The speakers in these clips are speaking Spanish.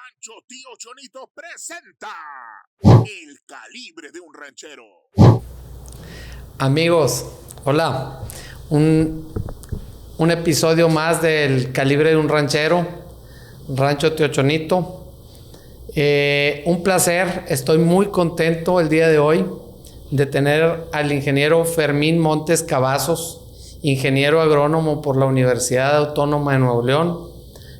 Rancho Tío Chonito presenta El Calibre de un Ranchero. Amigos, hola. Un episodio más del Calibre de un Ranchero, Rancho Tío Chonito. Un placer, estoy muy contento el día de hoy de tener al ingeniero Fermín Montes Cavazos, ingeniero agrónomo por la Universidad Autónoma de Nuevo León.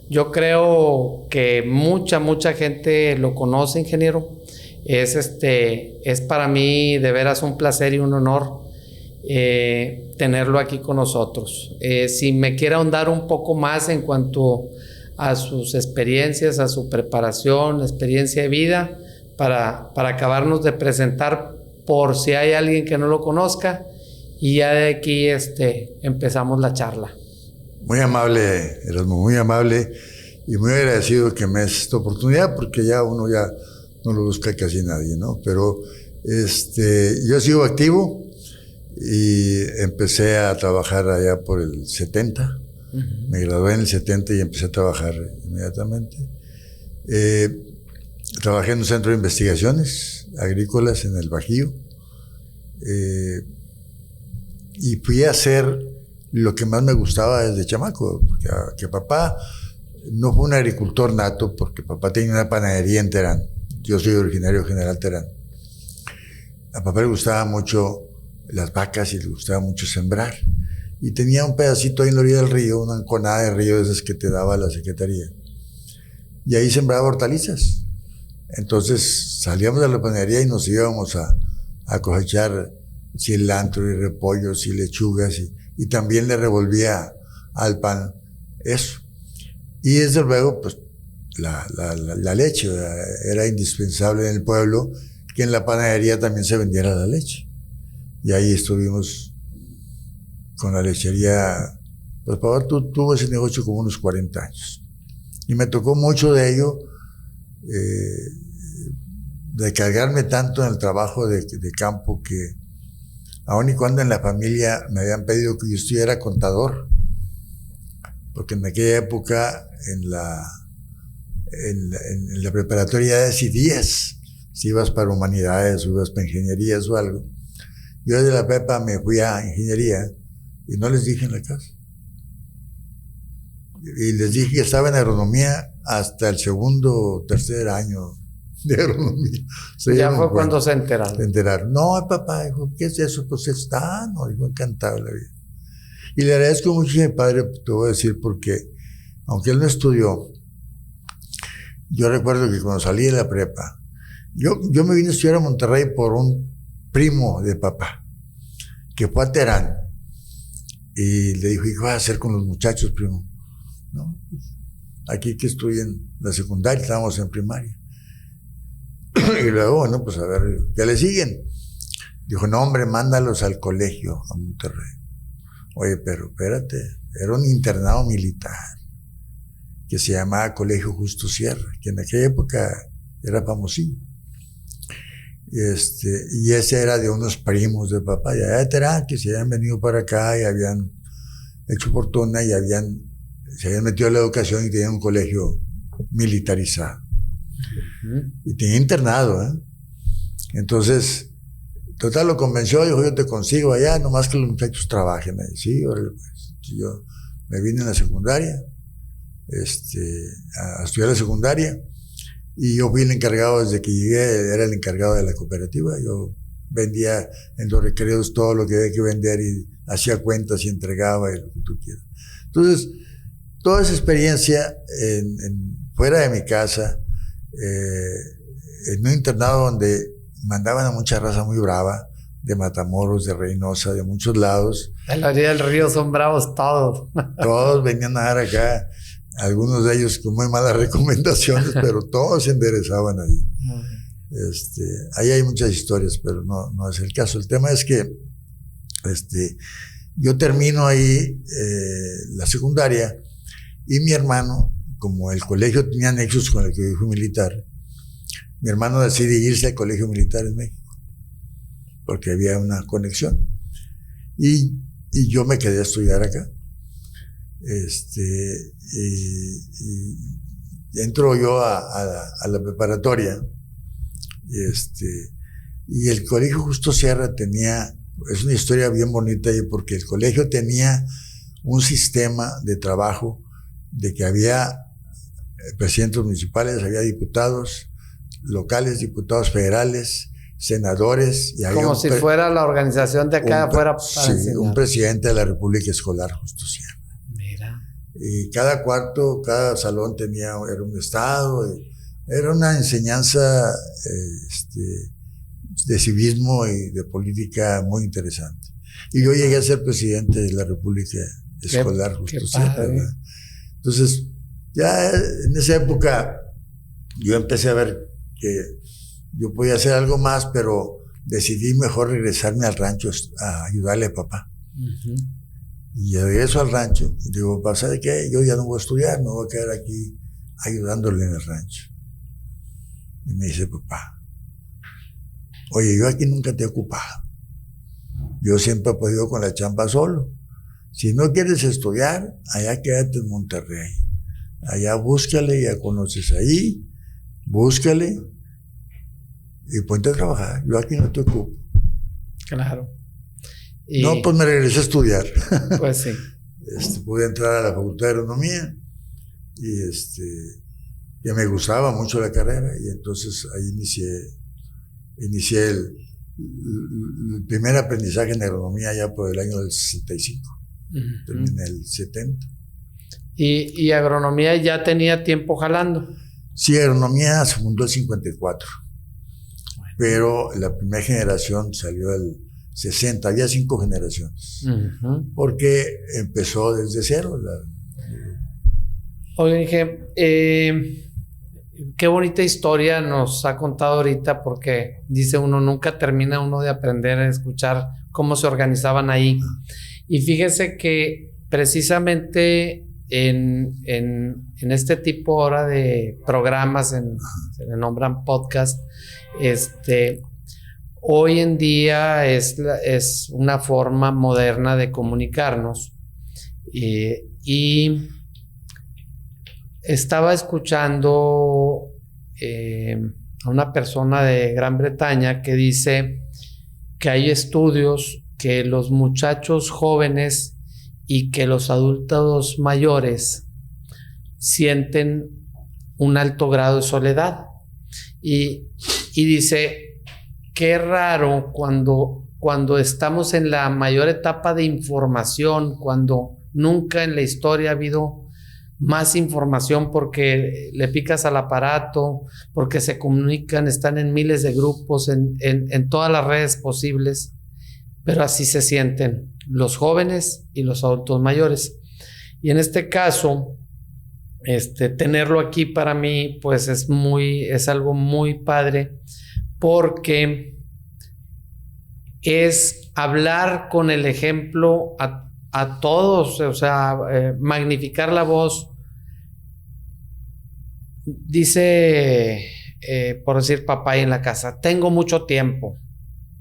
Yo creo que mucha gente lo conoce, ingeniero. Es para mí de veras un placer y un honor tenerlo aquí con nosotros. Si me quiere ahondar un poco más en cuanto a sus experiencias, a su preparación, experiencia de vida, para acabarnos de presentar por si hay alguien que no lo conozca, y ya de aquí empezamos la charla. Muy amable, Erasmo, muy amable y muy agradecido que me des esta oportunidad, porque ya uno ya no lo busca casi nadie, ¿no? Pero yo sigo activo y empecé a trabajar allá por el 70. Uh-huh. Me gradué en el 70 y empecé a trabajar inmediatamente. Trabajé en un centro de investigaciones agrícolas en el Bajío y fui a hacer lo que más me gustaba desde chamaco, que papá no fue un agricultor nato, porque papá tenía una panadería en Terán. Yo soy originario de General Terán. A papá le gustaba mucho las vacas y le gustaba mucho sembrar. Y tenía un pedacito ahí en la orilla del río, una enconada de río de esas que te daba la secretaría. Y ahí sembraba hortalizas. Entonces salíamos de la panadería y nos íbamos a cosechar cilantro y repollos y lechugas y también le revolvía al pan eso. Y desde luego, pues, la leche, ¿verdad? Era indispensable en el pueblo que en la panadería también se vendiera la leche. Y ahí estuvimos con la lechería. Pues papá tuvo ese negocio como unos 40 años. Y me tocó mucho de ello, de cargarme tanto en el trabajo de campo que aun y cuando en la familia me habían pedido que yo estudiara contador, porque en aquella época en la preparatoria decidías si ibas para humanidades o ibas para ingenierías o algo. Yo desde la prepa me fui a ingeniería y no les dije en la casa. Y les dije que estaba en agronomía hasta el segundo o tercer año de agronomía. O sea, ya fue cuando se enteraron. Se enteraron. No, papá dijo, ¿qué es eso? Pues está, no, dijo, encantado la vida. Y le agradezco mucho a mi padre, te voy a decir, porque aunque él no estudió, yo recuerdo que cuando salí de la prepa, yo me vine a estudiar a Monterrey por un primo de papá, que fue a Terán, y le dijo, ¿y qué vas a hacer con los muchachos, primo? No, aquí que estudien la secundaria, estábamos en primaria. Y luego, bueno, pues a ver, ¿qué le siguen? Dijo, no, hombre, mándalos al colegio, a Monterrey. Oye, pero espérate, era un internado militar que se llamaba Colegio Justo Sierra, que en aquella época era famosillo. Y ese era de unos primos de papá, y allá de Terán, que se habían venido para acá y habían hecho fortuna y se habían metido en la educación y tenían un colegio militarizado. Uh-huh. Y tenía internado, ¿eh? Entonces, total, lo convenció, dijo, yo te consigo allá, nomás que los muchachos trabajen ahí. Sí, órale, pues. Yo me vine en la secundaria, a estudiar la secundaria, y yo fui el encargado, desde que llegué, era el encargado de la cooperativa. Yo vendía en los recreos todo lo que había que vender y hacía cuentas y entregaba y lo que tú quieras. Entonces, toda esa experiencia fuera de mi casa, en un internado donde mandaban a mucha raza muy brava, de Matamoros, de Reynosa, de muchos lados. En la orilla del río son bravos todos. Todos venían a dar acá, algunos de ellos con muy malas recomendaciones, pero todos se enderezaban ahí. Ahí hay muchas historias, pero no es el caso. El tema es que yo termino ahí la secundaria y mi hermano, como el colegio tenía nexos con el colegio militar, mi hermano decide irse al colegio militar en México, porque había una conexión. Y yo me quedé a estudiar acá. entro yo a la preparatoria y el colegio Justo Sierra es una historia bien bonita ahí, porque el colegio tenía un sistema de trabajo de que había presidentes municipales, había diputados locales, diputados federales, senadores. Y había como si fuera la organización de acá, fuera para enseñar. Un presidente de la República Escolar Justo Sierra. Mira. Y cada salón era un estado, era una enseñanza de civismo y de política muy interesante. Y yo llegué a ser presidente de la República Escolar Justo Sierra. Entonces, ya en esa época yo empecé a ver que yo podía hacer algo más, pero decidí mejor regresarme al rancho a ayudarle a papá. Uh-huh. Y regreso al rancho y digo, papá, ¿sabe qué? Yo ya no voy a estudiar, me voy a quedar aquí ayudándole en el rancho. Y me dice, papá, oye, yo aquí nunca te he ocupado. Yo siempre he podido con la chamba solo. Si no quieres estudiar, allá quédate en Monterrey. Allá búscale, ya conoces ahí, búscale y ponte a trabajar. Yo aquí no te ocupo. Claro. No, pues me regresé a estudiar. Pues sí. Pude entrar a la Facultad de Agronomía y ya me gustaba mucho la carrera, y entonces ahí inicié el primer aprendizaje en agronomía ya por el año del 65. Uh-huh. Terminé el 70. ¿Y agronomía ya tenía tiempo jalando? Sí, agronomía se fundó el 54. Bueno. Pero la primera generación salió el 60, había 5 generaciones. Uh-huh. Porque empezó desde cero. Oye, dije, qué bonita historia nos ha contado ahorita, porque dice uno, nunca termina uno de aprender a escuchar cómo se organizaban ahí. Y fíjese que precisamente en este tipo ahora de programas, se le nombran podcast, hoy en día es una forma moderna de comunicarnos. Y estaba escuchando a una persona de Gran Bretaña que dice que hay estudios que los muchachos jóvenes y que los adultos mayores sienten un alto grado de soledad. Y dice, qué raro cuando estamos en la mayor etapa de información, cuando nunca en la historia ha habido más información, porque le picas al aparato, porque se comunican, están en miles de grupos, en todas las redes posibles, pero así se sienten los jóvenes y los adultos mayores. Y en este caso, tenerlo aquí para mí, pues es algo muy padre, porque es hablar con el ejemplo a todos, o sea, magnificar la voz. Dice, por decir, papá ahí en la casa, tengo mucho tiempo.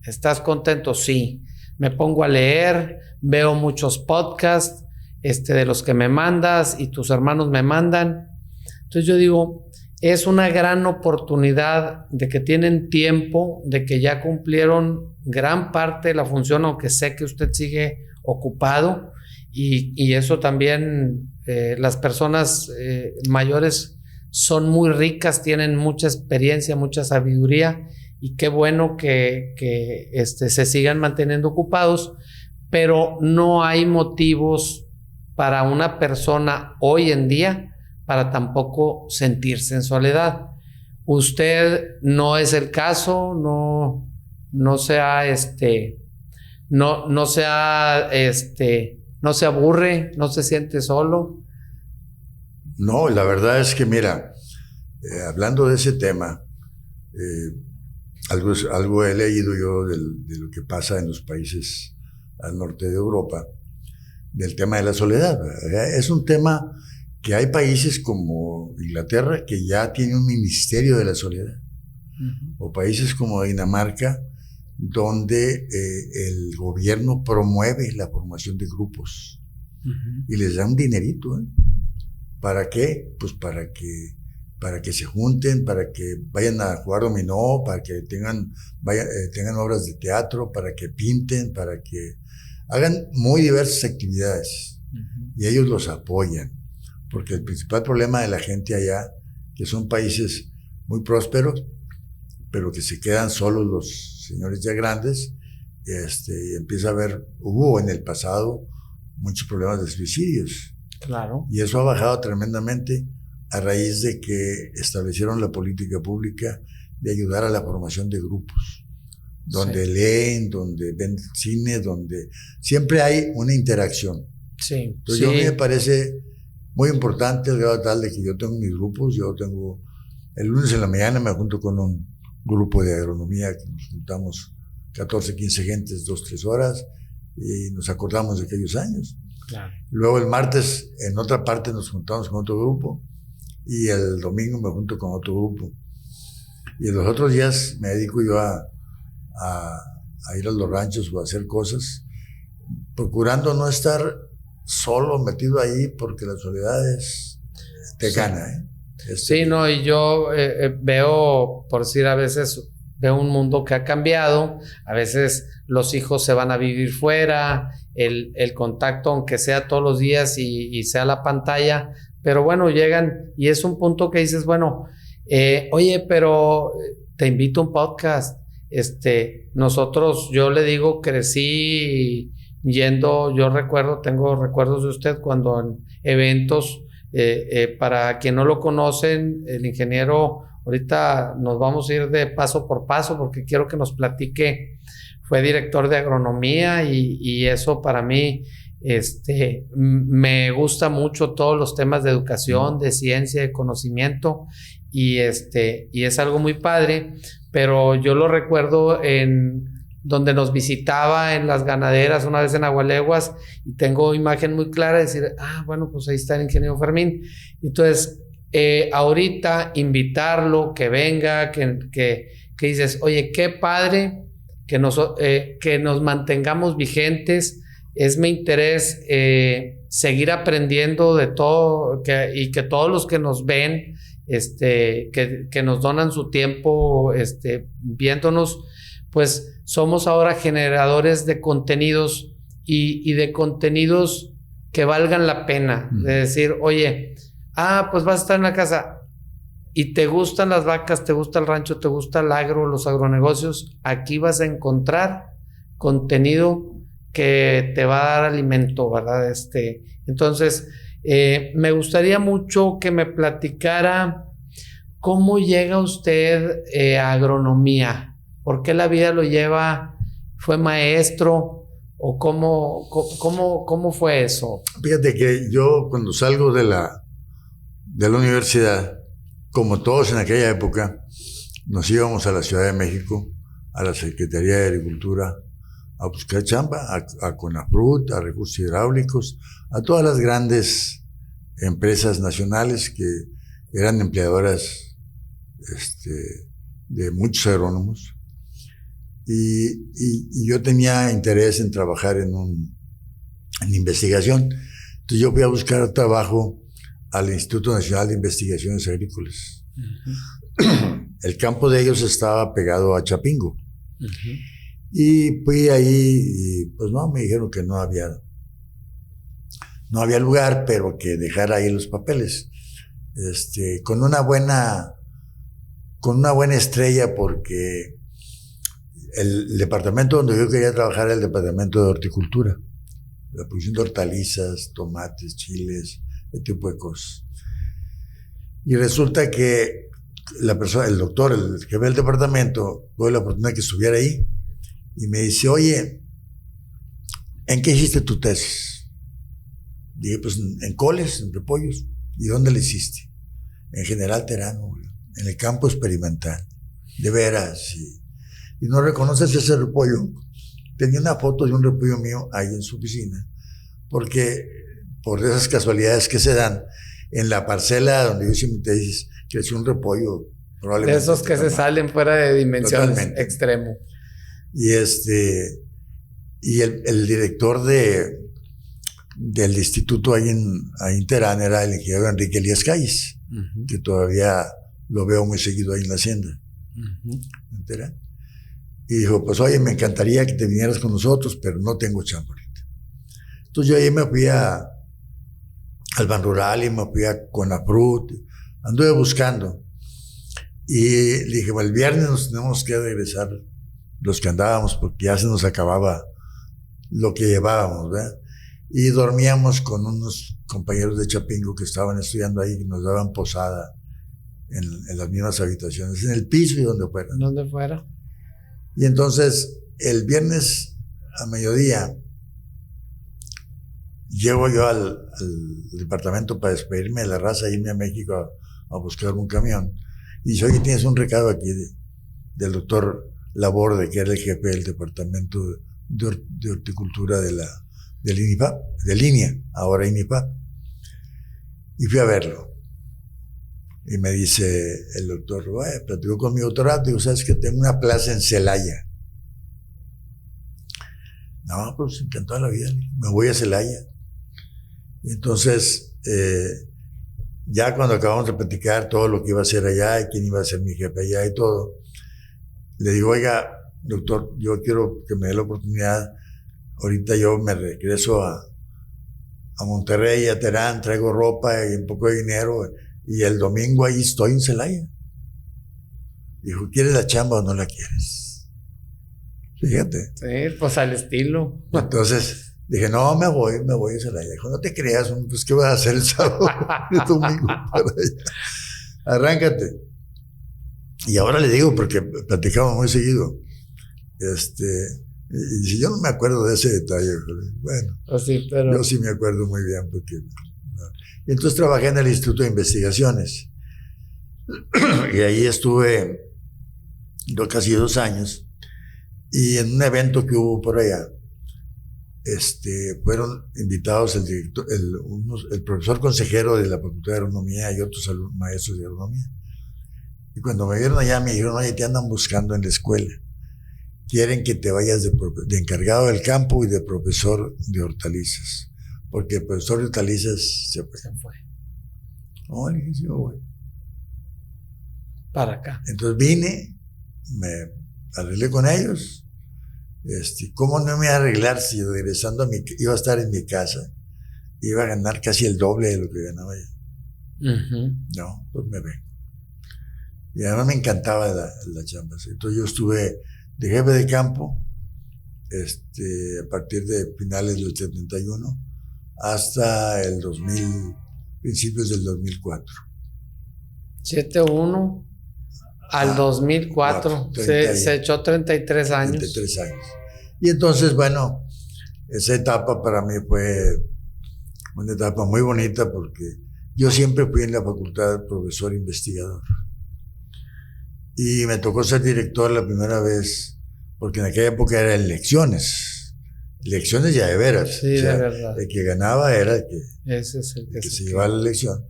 ¿Estás contento? Sí. Me pongo a leer, veo muchos podcasts de los que me mandas y tus hermanos me mandan. Entonces yo digo, es una gran oportunidad de que tienen tiempo, de que ya cumplieron gran parte de la función, aunque sé que usted sigue ocupado, y eso también, las personas mayores son muy ricas, tienen mucha experiencia, mucha sabiduría, y qué bueno que se sigan manteniendo ocupados, pero no hay motivos para una persona hoy en día para tampoco sentirse en soledad. Usted no es el caso, no se aburre, no se siente solo. No, la verdad es que mira, hablando de ese tema, algo he leído yo de lo que pasa en los países al norte de Europa, del tema de la soledad. Es un tema que hay países como Inglaterra que ya tiene un ministerio de la soledad, uh-huh. O países como Dinamarca, donde el gobierno promueve la formación de grupos, uh-huh. Y les da un dinerito. ¿Para qué? Pues para que para que se junten, para que vayan a jugar dominó, para que tengan obras de teatro, para que pinten, para que hagan muy diversas actividades. Y ellos los apoyan, porque el principal problema de la gente allá, que son países muy prósperos, pero que se quedan solos los señores ya grandes, y empieza a haber, hubo en el pasado muchos problemas de suicidios. Claro. Y eso ha bajado tremendamente a raíz de que establecieron la política pública de ayudar a la formación de grupos, donde leen, donde ven cine, donde siempre hay una interacción. Sí. Entonces a mí me parece muy importante el grado tal de que yo tengo mis grupos. El lunes en la mañana me junto con un grupo de agronomía que nos juntamos 14, 15 gentes, 2, 3 horas, y nos acordamos de aquellos años. Claro. Luego el martes en otra parte nos juntamos con otro grupo, y el domingo me junto con otro grupo. Y en los otros días me dedico yo a ir a los ranchos o a hacer cosas, procurando no estar solo metido ahí, porque la soledad te gana, ¿eh? Sí, no, y yo veo, por decir, a veces veo un mundo que ha cambiado, a veces los hijos se van a vivir fuera, el contacto, aunque sea todos los días y sea la pantalla, pero bueno, llegan y es un punto que dices, bueno, oye, pero te invito a un podcast. Nosotros, yo le digo, crecí yendo, tengo recuerdos de usted cuando en eventos, para quien no lo conocen, el ingeniero, ahorita nos vamos a ir de paso por paso porque quiero que nos platique. Fue director de agronomía y eso para mí, me gusta mucho todos los temas de educación, de ciencia, de conocimiento, y es algo muy padre, pero yo lo recuerdo en donde nos visitaba en las ganaderas una vez en Agualeguas, y tengo imagen muy clara de decir, bueno, pues ahí está el ingeniero Fermín. Entonces, ahorita invitarlo, que venga, que dices, oye, qué padre que nos mantengamos vigentes. Es mi interés seguir aprendiendo de todo, y que todos los que nos ven, que nos donan su tiempo viéndonos, pues somos ahora generadores de contenidos y de contenidos que valgan la pena. De decir, oye, pues vas a estar en la casa y te gustan las vacas, te gusta el rancho, te gusta el agro, los agronegocios, aquí vas a encontrar contenido que te va a dar alimento, ¿verdad? Entonces, me gustaría mucho que me platicara cómo llega usted a agronomía. ¿Por qué la vida lo lleva? ¿Fue maestro? ¿O cómo fue eso? Fíjate que yo, cuando salgo de la universidad, como todos en aquella época, nos íbamos a la Ciudad de México, a la Secretaría de Agricultura, a buscar chamba, a Conafrut, a Recursos Hidráulicos, a todas las grandes empresas nacionales que eran empleadoras de muchos agrónomos. Y yo tenía interés en trabajar en investigación. Entonces yo fui a buscar trabajo al Instituto Nacional de Investigaciones Agrícolas. Uh-huh. El campo de ellos estaba pegado a Chapingo. Uh-huh. Y fui ahí y pues no, me dijeron que no había lugar, pero que dejara ahí los papeles. Con una buena estrella, porque el departamento donde yo quería trabajar era el departamento de horticultura, la producción de hortalizas, tomates, chiles, ese tipo de cosas. Y resulta que el doctor, el jefe del departamento, tuvo la oportunidad de que estuviera ahí y me dice, oye, ¿en qué hiciste tu tesis? Dije, pues en coles, en repollos. ¿Y dónde la hiciste? En General Terano, en el campo experimental. De veras, y no reconoces ese repollo. Tenía una foto de un repollo mío ahí en su oficina, porque por esas casualidades que se dan, en la parcela donde yo hice mi tesis, creció un repollo probablemente. De esos que se salen fuera de dimensiones, extremo. Y el director del instituto ahí en Terán era el ingeniero Enrique Elías Calles. que todavía lo veo muy seguido ahí en la hacienda. ¿Me enteré? Y dijo, pues oye, me encantaría que te vinieras con nosotros, pero no tengo chamba ahorita. Entonces yo ahí me fui al Ban Rural y me fui a Conafrut, anduve buscando. Y le dije, bueno, el viernes nos tenemos que regresar los que andábamos porque ya se nos acababa lo que llevábamos, ¿verdad? Y dormíamos con unos compañeros de Chapingo que estaban estudiando ahí y nos daban posada en las mismas habitaciones, en el piso y donde fuera. ¿Dónde fuera? Y entonces, el viernes a mediodía, llego yo al departamento para despedirme de la raza, irme a México a buscar un camión. Y dice, oye, tienes un recado aquí del doctor Laborde, que era el jefe del departamento de horticultura del INIFAP, de línea, ahora INIFAP. Y fui a verlo. Y me dice el doctor, platicó con mi doctorado, digo, ¿sabes que tengo una plaza en Celaya? No, pues encantó la vida, me voy a Celaya. Y entonces, ya cuando acabamos de platicar todo lo que iba a hacer allá y quién iba a ser mi jefe allá y todo, le digo, oiga, doctor, yo quiero que me dé la oportunidad, ahorita yo me regreso a Monterrey, a Terán, traigo ropa y un poco de dinero, y el domingo ahí estoy en Celaya. Dijo, ¿quieres la chamba o no la quieres? Fíjate. Sí, pues al estilo. Entonces dije, no, me voy a Celaya. Dijo, no te creas, pues ¿qué vas a hacer el sábado y el domingo para allá? Arráncate. Y ahora le digo, porque platicamos muy seguido, y dice, yo no me acuerdo de ese detalle. Bueno, pues sí, pero... yo sí me acuerdo muy bien, porque... Y entonces trabajé en el Instituto de Investigaciones. Y ahí estuve casi 2 años. Y en un evento que hubo por allá, fueron invitados el profesor consejero de la Facultad de Agronomía y otros maestros de agronomía. Y cuando me vieron allá me dijeron, oye, te andan buscando en la escuela. Quieren que te vayas de encargado del campo y de profesor de hortalizas. Porque el profesor de hortalizas se fue. No, le dije, sí, voy. Para acá. Entonces vine, me arreglé con ellos. ¿Cómo no me iba a arreglar si regresando iba a estar en mi casa? Iba a ganar casi el doble de lo que ganaba yo. No, pues me vengo. Y además me encantaba la chamba. Entonces yo estuve de jefe de campo a partir de finales del 71 hasta el 2000, principios del 2004. 71 al 2004. Se echó 33 años. 33 años. Y entonces, bueno, esa etapa para mí fue una etapa muy bonita porque yo siempre fui en la facultad profesor investigador. Y me tocó ser director la primera vez, porque en aquella época eran elecciones ya de veras. Sí, o sea, de verdad. El que ganaba era el que, ese es el que se llevaba la elección.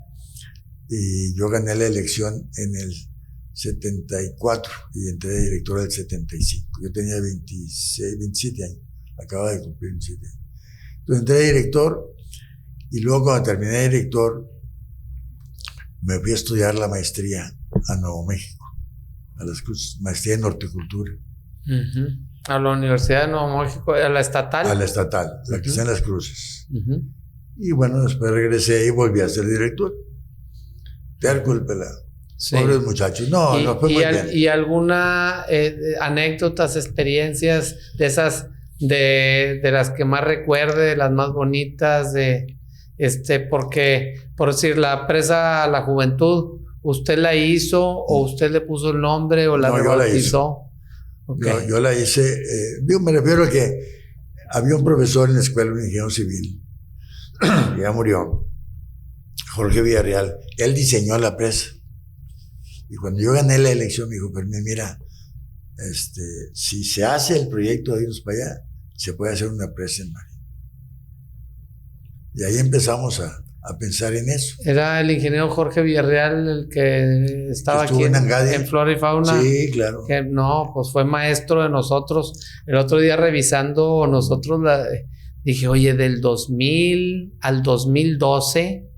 Y yo gané la elección en el 74 y entré de director del 75. Yo tenía 27 años, acababa de cumplir 27 años. Entonces entré de director y luego cuando terminé de director me fui a estudiar la maestría a Nuevo México, a las Cruces, maestría en horticultura. A la Universidad de Nuevo México, a la estatal. A la estatal, la que está en Las Cruces. Y bueno, después regresé y volví a ser director. Terco el pelado. Sí. Pobres muchachos. No, no fue muy bien. ¿Y alguna anécdotas, experiencias de esas, de las que más recuerde, de las más bonitas, porque, por decir, la presa a la juventud, ¿usted la hizo o usted le puso el nombre o la rebautizó? Okay. Yo la hice, me refiero a que había un profesor en la escuela, un ingeniero civil, ya murió, Jorge Villarreal. Él diseñó la presa. Y cuando yo gané la elección, me dijo, pero mira, si se hace el proyecto de irnos para allá, se puede hacer una presa en Marín. Y ahí empezamos a pensar en eso. ¿Era el ingeniero Jorge Villarreal el que estaba aquí en Flora y Fauna? Sí, claro. Que no, pues fue maestro de nosotros. El otro día revisando nosotros, dije, oye, del 2000 al 2012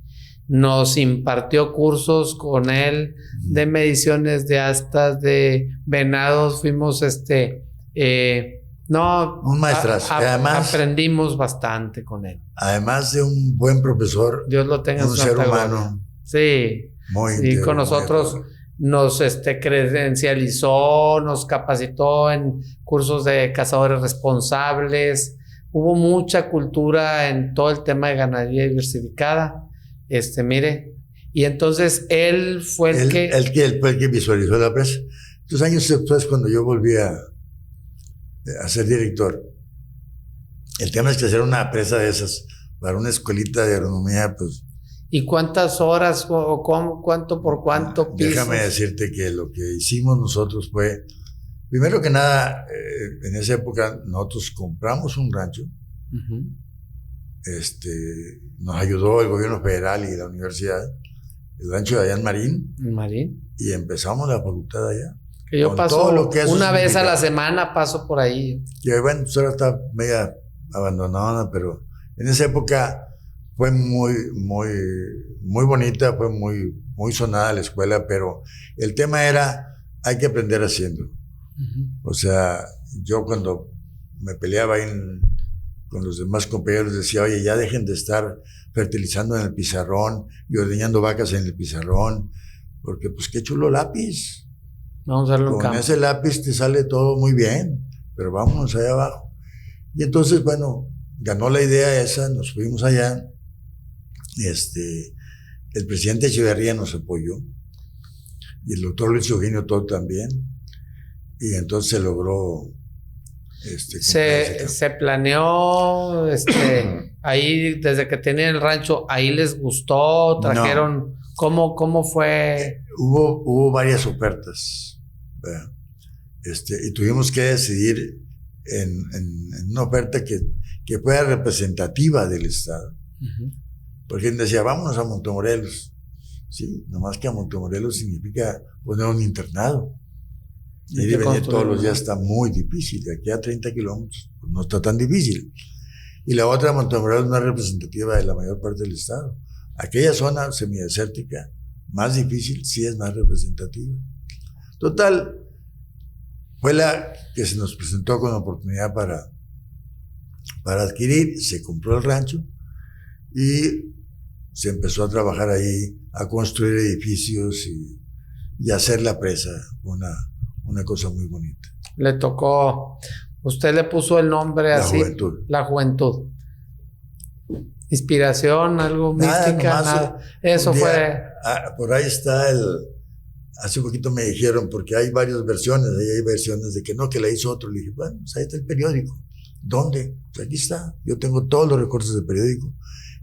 nos impartió cursos con él de mediciones de astas, de venados. Fuimos, un maestrazo. Además, aprendimos bastante con él. Además de un buen profesor, Dios lo tenga en un su ser santa humano. gloria. Sí, Muy sí, íntegro, con muy nosotros íntegro. nos credencializó, nos capacitó en cursos de cazadores responsables. Hubo mucha cultura en todo el tema de ganadería diversificada. Mire, y entonces él fue el que... Él fue el que visualizó la presa. 2 años después, cuando yo volví a ser director, el tema es que hacer una presa de esas para una escuelita de agronomía, pues... ¿Y cuántas horas o cuánto por cuánto pisos? Déjame decirte que lo que hicimos nosotros fue, primero que nada, en esa época nosotros compramos un rancho. Uh-huh. Nos ayudó el gobierno federal y la universidad, el rancho de allá en Marín. ¿En Marín? Y empezamos la facultad allá. Que yo con paso todo lo que eso una vez a la significa. semana, paso por ahí. Que bueno, pues ahora está media abandonada, pero en esa época fue muy, muy, muy bonita, fue muy, muy sonada la escuela, pero el tema era, hay que aprender haciendo. Uh-huh. O sea, yo cuando me peleaba ahí con los demás compañeros decía, oye, ya dejen de estar fertilizando en el pizarrón y ordeñando vacas en el pizarrón, porque pues qué chulo lápiz. Vamos a hacerlo en Con campo. ese lápiz te sale todo muy bien, pero vámonos allá abajo. Y entonces, bueno, ganó la idea esa, nos fuimos allá. El presidente Echeverría nos apoyó y el doctor Luis Eugenio Todd también. Y entonces se logró. Se planeó, ahí desde que tenían el rancho, ahí les gustó, trajeron, no. ¿Cómo fue? Hubo varias ofertas, ¿verdad? Y tuvimos que decidir en una oferta que fuera representativa del Estado. Uh-huh. Porque él decía, vámonos a Montemorelos. Sí, nomás que a Montemorelos significa poner un internado. Y ir y venir todos los días está muy difícil. De aquí a 30 kilómetros pues no está tan difícil. Y la otra, Montemorelos, no es representativa de la mayor parte del estado. Aquella zona semidesértica, más difícil, sí es más representativa. Total, fue la que se nos presentó con oportunidad para adquirir. Se compró el rancho y se empezó a trabajar ahí, a construir edificios y hacer la presa, una cosa muy bonita. Le tocó, usted le puso el nombre así. La juventud. La juventud. Inspiración, algo mística, nada. Eso fue. Por ahí está hace un poquito me dijeron, porque hay varias versiones, ahí hay versiones de que no, que la hizo otro. Le dije, bueno, pues ahí está el periódico. ¿Dónde? Pues aquí está. Yo tengo todos los recortes del periódico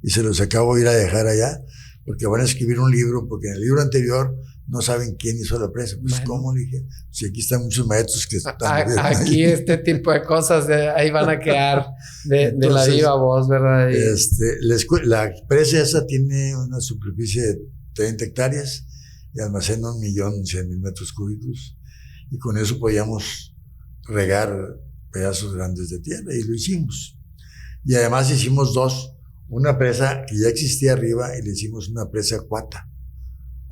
y se los acabo de ir a dejar allá, porque van a escribir un libro, porque en el libro anterior no saben quién hizo la presa. Pues, bueno. ¿Cómo? Le dije, si aquí están muchos maestros que están... Aquí este tipo de cosas, ahí van a quedar de la viva voz, ¿verdad? La presa esa tiene una superficie de 30 hectáreas y almacena 1.100.000 metros cúbicos, y con eso podíamos regar pedazos grandes de tierra, y lo hicimos. Y además hicimos dos. Una presa que ya existía arriba y le hicimos una presa cuata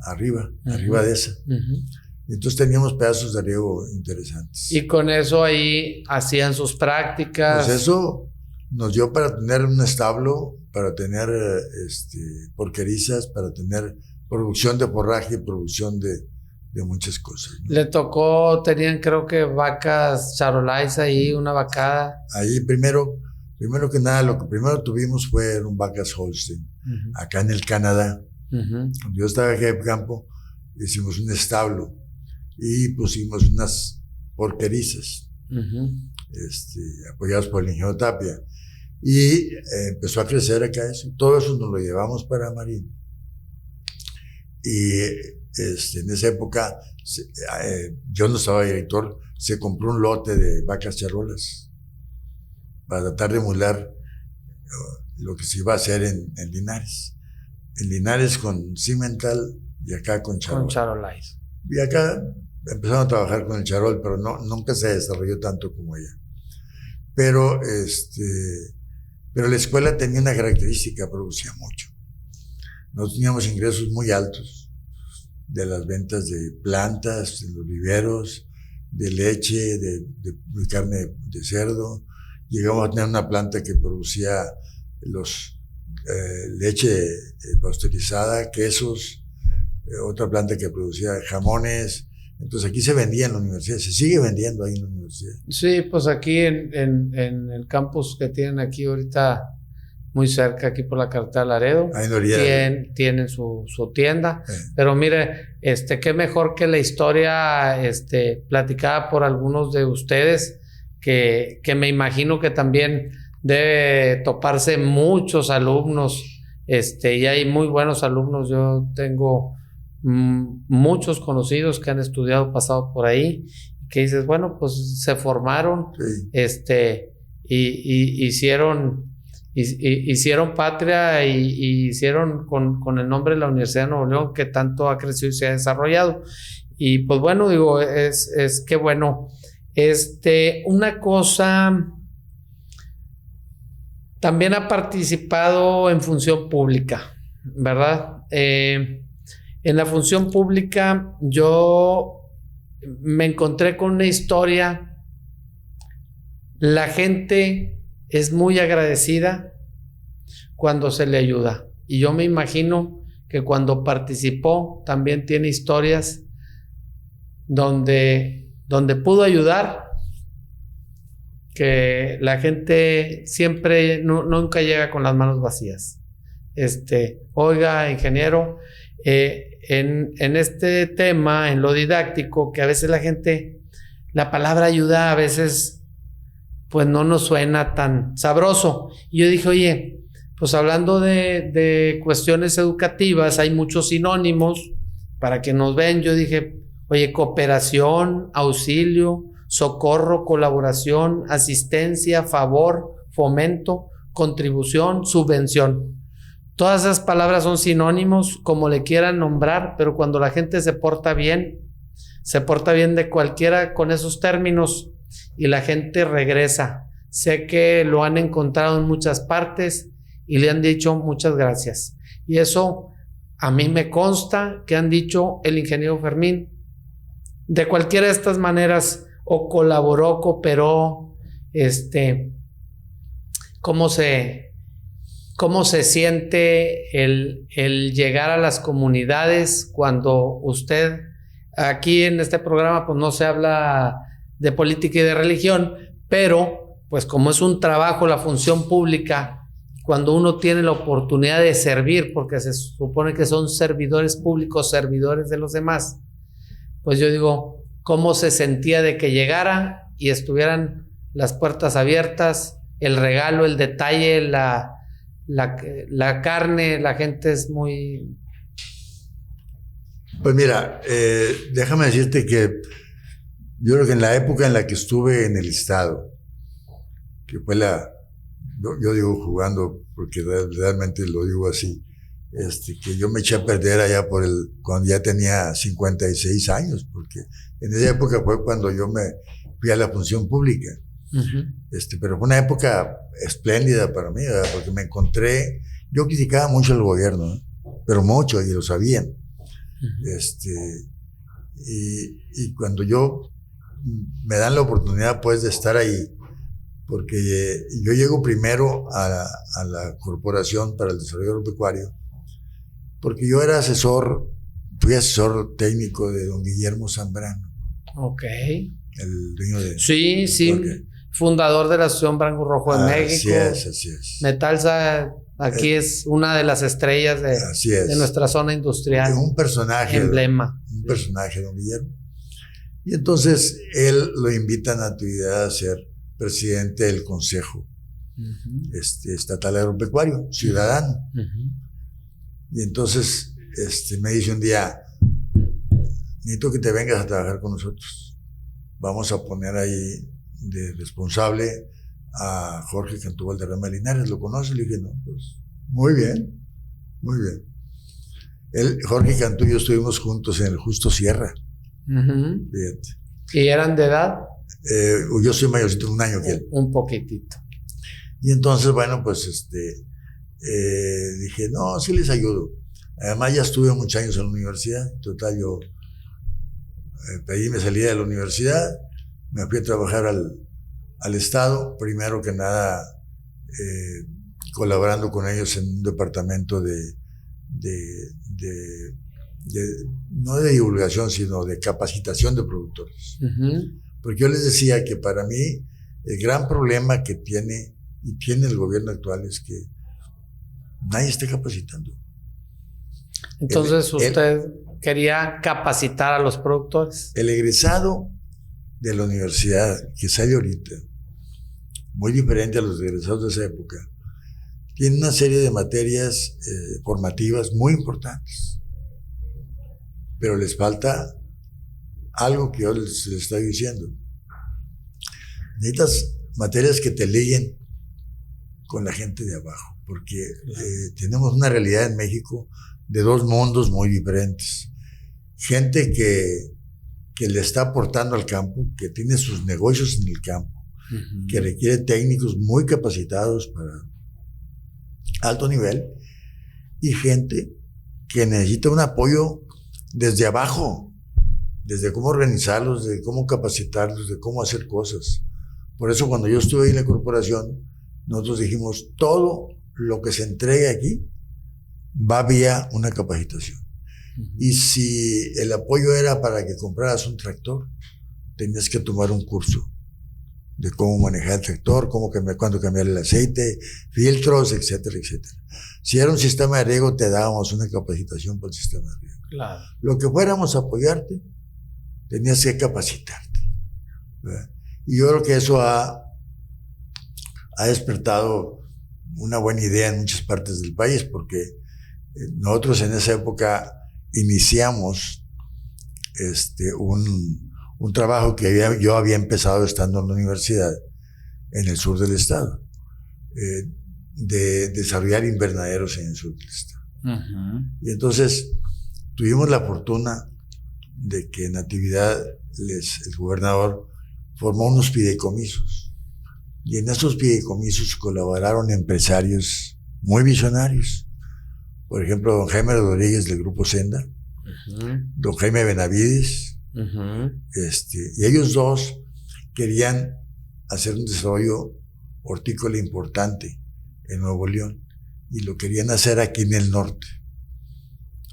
arriba de esa. Uh-huh. Entonces teníamos pedazos de riego interesantes. Y con eso ahí hacían sus prácticas. Pues eso nos dio para tener un establo, para tener porquerizas, para tener producción de forraje y producción de muchas cosas, ¿no? Le tocó, tenían creo que vacas charolais ahí, una vacada. Ahí primero que nada, lo que primero tuvimos fueron vacas Holstein, uh-huh, acá en el Canadá. Uh-huh. Cuando yo estaba jefe de campo, hicimos un establo y pusimos unas porquerizas, uh-huh, apoyados por el ingeniero Tapia. Y empezó a crecer acá eso. Todo eso nos lo llevamos para Marín. Y en esa época, yo no estaba director, se compró un lote de vacas charolas para tratar de emular lo que se iba a hacer en Linares. En Linares con Cimental y acá con Charol. Con Charolais. Y acá empezaron a trabajar con el Charol, pero nunca se desarrolló tanto como allá. Pero la escuela tenía una característica, producía mucho. nosotros teníamos ingresos muy altos de las ventas de plantas, de los viveros, de leche, de carne de cerdo. Llegamos a tener una planta que producía leche pasteurizada, quesos, otra planta que producía jamones. Entonces aquí se vendía en la universidad, se sigue vendiendo ahí en la universidad. Sí, pues aquí en el campus que tienen aquí ahorita, muy cerca, aquí por la carretera Laredo, tienen su tienda. Pero mire, qué mejor que la historia platicada por algunos de ustedes, que me imagino que también debe toparse muchos alumnos, y hay muy buenos alumnos. Yo tengo muchos conocidos que han estudiado, pasado por ahí, que dices, bueno, pues se formaron, y hicieron patria y hicieron con el nombre de la Universidad de Nuevo León, que tanto ha crecido y se ha desarrollado. Y pues bueno, digo, es que bueno, una cosa, también ha participado en función pública, ¿verdad? En la función pública yo me encontré con una historia. La gente es muy agradecida cuando se le ayuda, y yo me imagino que cuando participó también tiene historias donde pudo ayudar, que la gente siempre nunca llega con las manos vacías. Oiga, ingeniero, en este tema, en lo didáctico, que a veces la palabra ayuda a veces pues no nos suena tan sabroso. Y yo dije, oye, pues hablando de cuestiones educativas, hay muchos sinónimos para que nos vean. Yo dije, oye, cooperación, auxilio, socorro, colaboración, asistencia, favor, fomento, contribución, subvención. Todas esas palabras son sinónimos, como le quieran nombrar, pero cuando la gente se porta bien de cualquiera con esos términos, y la gente regresa. Sé que lo han encontrado en muchas partes y le han dicho muchas gracias. Y eso a mí me consta que han dicho el ingeniero Fermín. De cualquiera de estas maneras, o colaboró, cooperó, cómo se siente el llegar a las comunidades cuando usted, aquí en este programa pues no se habla de política y de religión, pero pues como es un trabajo, la función pública, cuando uno tiene la oportunidad de servir, porque se supone que son servidores públicos, servidores de los demás, pues yo digo, cómo se sentía de que llegara y estuvieran las puertas abiertas, el regalo, el detalle, la carne. La gente es muy... Pues mira, déjame decirte que yo creo que en la época en la que estuve en el Estado, que fue yo digo jugando porque realmente lo digo así, que yo me eché a perder allá cuando ya tenía 56 años, porque en esa época fue cuando yo me fui a la función pública. Pero fue una época espléndida para mí, ¿verdad? Porque me encontré, yo criticaba mucho al gobierno, ¿no? Pero mucho, y lo sabían. Y cuando me dan la oportunidad pues de estar ahí, porque yo llego primero a la Corporación para el Desarrollo Agropecuario, porque yo fui asesor técnico de don Guillermo Zambrano. Ok. El dueño de... Sí, okay. Fundador de la Asociación Branco Rojo de México. Así es. Metalsa aquí es una de las estrellas de nuestra zona industrial. Un personaje. Emblema. Un personaje, don Guillermo. Y entonces él lo invita a Natividad a ser presidente del Consejo Estatal Agropecuario, ciudadano. Y entonces me dice un día, necesito que te vengas a trabajar con nosotros. Vamos a poner ahí de responsable a Jorge Cantú Valderrama Linares. ¿Lo conoces? Le dije, no, pues muy bien. Jorge Cantú y yo estuvimos juntos en el Justo Sierra. Fíjate. ¿Y eran de edad? Yo soy mayorcito, un año que él. Un poquitito. Y entonces, bueno, pues dije, no, sí les ayudo. Además, ya estuve muchos años en la universidad. En total, yo pedí mi salida de la universidad, me fui a trabajar al Estado, primero que nada colaborando con ellos en un departamento no de divulgación, sino de capacitación de productores. Porque yo les decía que para mí el gran problema que tiene el gobierno actual es que nadie está capacitando. Entonces usted quería capacitar a los productores. El egresado de la universidad que sale ahorita, muy diferente a los egresados de esa época, tiene una serie de materias formativas muy importantes, pero les falta algo que yo les estoy diciendo. Necesitas materias que te liguen con la gente de abajo, porque tenemos una realidad en México de dos mundos muy diferentes. Gente que le está aportando al campo, que tiene sus negocios en el campo, que requiere técnicos muy capacitados para alto nivel, y gente que necesita un apoyo desde abajo, desde cómo organizarlos, de cómo capacitarlos, de cómo hacer cosas. Por eso cuando yo estuve ahí en la corporación, nosotros dijimos, todo lo que se entregue aquí va vía una capacitación. Y si el apoyo era para que compraras un tractor, tenías que tomar un curso de cómo manejar el tractor, cuándo cambiar el aceite, filtros, etcétera, etcétera. Si era un sistema de riego, te dábamos una capacitación para el sistema de riego. Claro. Lo que fuéramos a apoyarte, tenías que capacitarte, ¿verdad? Y yo creo que eso ha despertado una buena idea en muchas partes del país, porque nosotros en esa época iniciamos un trabajo que yo había empezado estando en la universidad en el sur del estado, de desarrollar invernaderos en el sur del estado. Y entonces tuvimos la fortuna de que Natividad, el gobernador, formó unos fideicomisos. Y en esos fideicomisos colaboraron empresarios muy visionarios. Por ejemplo, don Jaime Rodríguez del Grupo Senda, don Jaime Benavides, y ellos dos querían hacer un desarrollo hortícola importante en Nuevo León, y lo querían hacer aquí en el norte.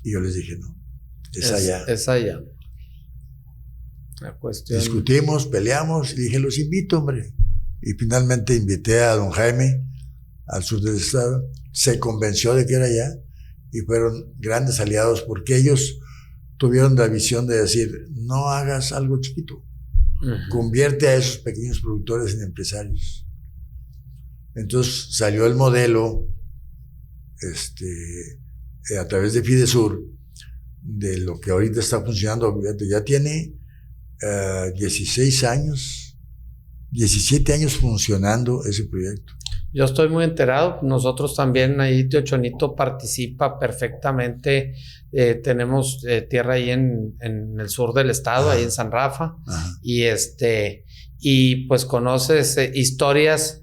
Y yo les dije, no, es allá. Es allá. La cuestión... Discutimos, peleamos, y dije, los invito, hombre. Y finalmente invité a don Jaime al sur del estado, se convenció de que era allá, y fueron grandes aliados porque ellos tuvieron la visión de decir, no hagas algo chiquito, convierte a esos pequeños productores en empresarios. Entonces salió el modelo a través de Fidesur, de lo que ahorita está funcionando. Ya tiene 16 años, 17 años funcionando ese proyecto. Yo estoy muy enterado. Nosotros también ahí, Tío Chonito participa perfectamente. Tenemos tierra ahí en el sur del estado, ahí en San Rafa. Y pues conoces historias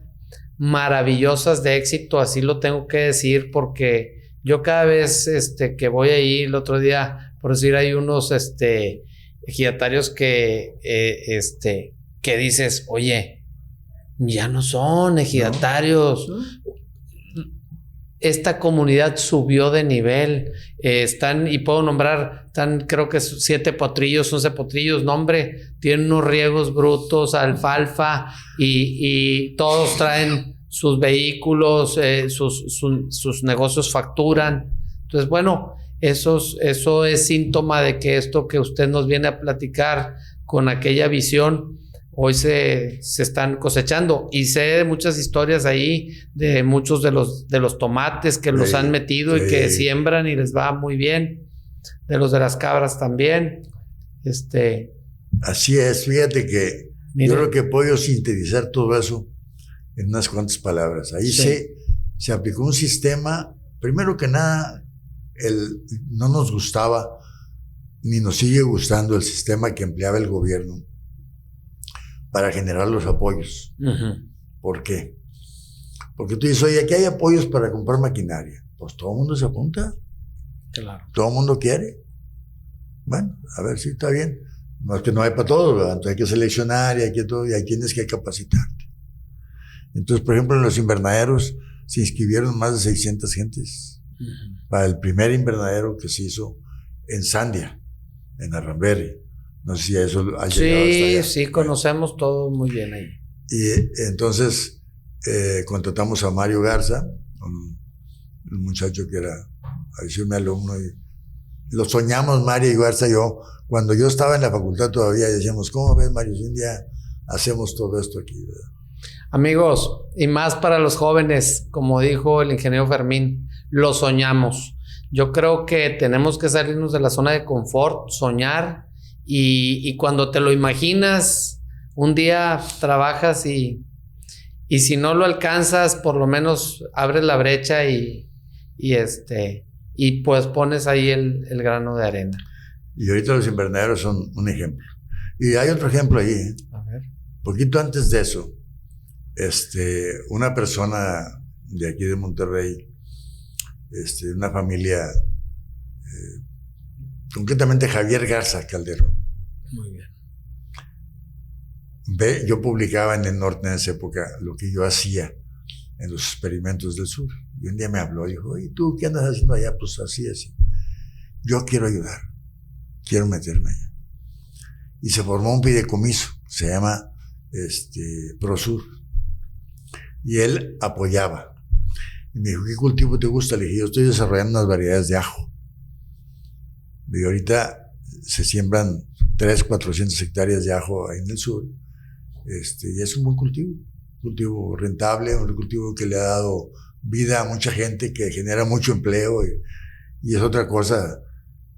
maravillosas de éxito, así lo tengo que decir, porque yo cada vez que voy ahí, el otro día, por decir, hay unos ejidatarios que dices, oye, ya no son ejidatarios. No. Esta comunidad subió de nivel. Están, y puedo nombrar, creo que 7 potrillos, 11 potrillos. No, hombre, tienen unos riegos brutos, alfalfa, y todos traen sus vehículos, sus negocios facturan. Entonces, bueno, eso es síntoma de que esto que usted nos viene a platicar con aquella visión, hoy se están cosechando. Y sé de muchas historias ahí, de muchos de los tomates que los han metido y que siembran y les va muy bien. De los de las cabras también. Así es, fíjate que yo creo que puedo sintetizar todo eso en unas cuantas palabras. Ahí se aplicó un sistema, primero que nada, no nos gustaba, ni nos sigue gustando el sistema que empleaba el gobierno para generar los apoyos. ¿Por qué? Porque tú dices, oye, aquí hay apoyos para comprar maquinaria. Pues todo el mundo se apunta. Claro. Todo el mundo quiere. Bueno, a ver si está bien. No es que no hay para todos, ¿verdad? Entonces hay que seleccionar y hay que todo, y hay tienes que capacitarte. Entonces, por ejemplo, en los invernaderos se inscribieron más de 600 gentes para el primer invernadero que se hizo en Sandia, en Arramberry. No sé si a eso ha llegado hasta allá. Sí, conocemos todo muy bien ahí. Y entonces contratamos a Mario Garza, un muchacho que era, ahí sí, mi alumno, y lo soñamos Mario y Garza y yo. Cuando yo estaba en la facultad todavía decíamos, ¿cómo ves, Mario? Si un día hacemos todo esto aquí, ¿verdad? Amigos, y más para los jóvenes, como dijo el ingeniero Fermín, lo soñamos. Yo creo que tenemos que salirnos de la zona de confort, soñar, y cuando te lo imaginas, un día trabajas y si no lo alcanzas, por lo menos abres la brecha y pues pones ahí el grano de arena. Y ahorita los invernaderos son un ejemplo. Y hay otro ejemplo ahí. A ver. Poquito antes de eso, una persona de aquí de Monterrey, una familia, concretamente Javier Garza Calderón. Muy bien. Yo publicaba en el norte en esa época lo que yo hacía en los experimentos del sur. Y un día me habló y dijo, ¿y tú qué andas haciendo allá? Pues así. Yo quiero ayudar, quiero meterme allá. Y se formó un fideicomiso, se llama Prosur. Y él apoyaba. Y me dijo, ¿qué cultivo te gusta? Le dije, yo estoy desarrollando unas variedades de ajo. Y ahorita se siembran 400 hectáreas de ajo ahí en el sur. Y es un buen cultivo rentable, un cultivo que le ha dado vida a mucha gente, que genera mucho empleo y es otra cosa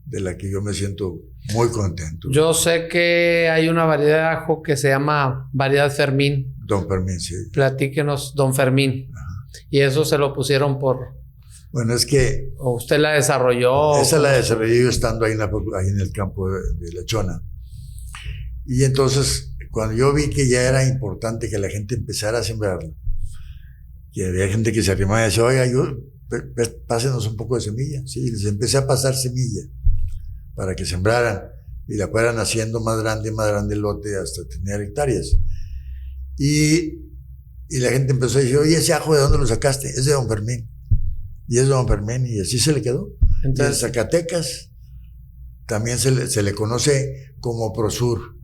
de la que yo me siento muy contento. Yo sé que hay una variedad de ajo que se llama variedad Fermín. Don Fermín, sí. Platíquenos, don Fermín. Ajá. Y eso se lo pusieron por... Bueno, es que... ¿O usted la desarrolló? Esa la desarrollé yo estando ahí en el campo de La Chona. Y entonces, cuando yo vi que ya era importante que la gente empezara a sembrarla, que había gente que se arrimaba y decía, oiga, pásenos un poco de semilla. Sí, les empecé a pasar semilla para que sembraran y la fueran haciendo más grande el lote hasta tener hectáreas. Y la gente empezó a decir, oye, ese ajo, ¿de dónde lo sacaste? Es de don Fermín. Y es de don Fermín, y así se le quedó. Entonces, en Zacatecas también se le conoce como Prosur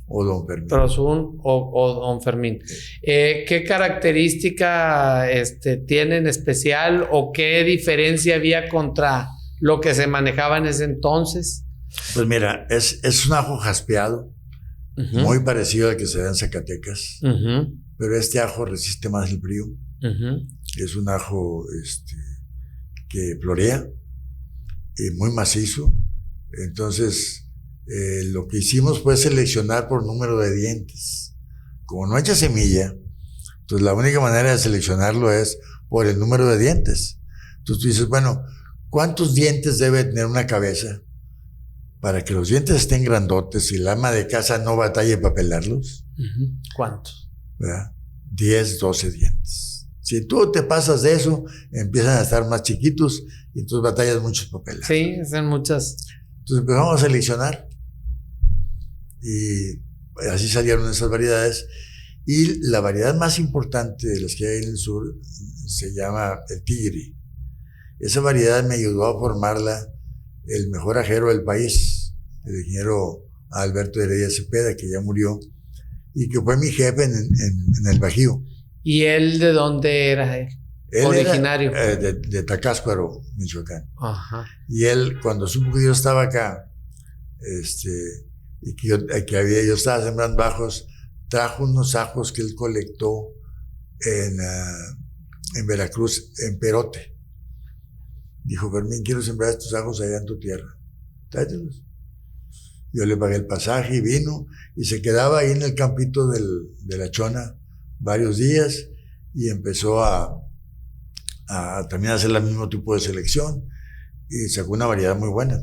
o don Fermín. Prosur o don Fermín. ¿Qué característica tiene en especial o qué diferencia había contra lo que se manejaba en ese entonces? Pues mira, es un ajo jaspeado, muy parecido al que se da en Zacatecas, pero este ajo resiste más el frío. Es un ajo que florea, muy macizo. Entonces, lo que hicimos fue seleccionar por número de dientes. Como no echa semilla, entonces la única manera de seleccionarlo es por el número de dientes. Entonces tú dices, bueno, ¿cuántos dientes debe tener una cabeza para que los dientes estén grandotes y el ama de casa no batalle para pelarlos? ¿Cuántos? ¿Verdad? 10, 12 dientes. Si tú te pasas de eso, empiezan a estar más chiquitos y entonces batallas muchos papeles. Sí, son muchas. Entonces empezamos a seleccionar y así salieron esas variedades. Y la variedad más importante de las que hay en el sur se llama el tigre. Esa variedad me ayudó a formarla el mejor ajero del país, el ingeniero Alberto Heredia Cepeda, que ya murió, y que fue mi jefe en el Bajío. ¿Y él de dónde era él? Originario. Era, de Tacáscuaro, Michoacán. Ajá. Y él, cuando supo que yo estaba acá, y que yo estaba sembrando ajos, trajo unos ajos que él colectó en Veracruz, en Perote. Dijo, Fermín, quiero sembrar estos ajos allá en tu tierra. Tráetelos. Yo le pagué el pasaje y vino, y se quedaba ahí en el campito de La Chona varios días, y empezó a también hacer el mismo tipo de selección, y sacó una variedad muy buena,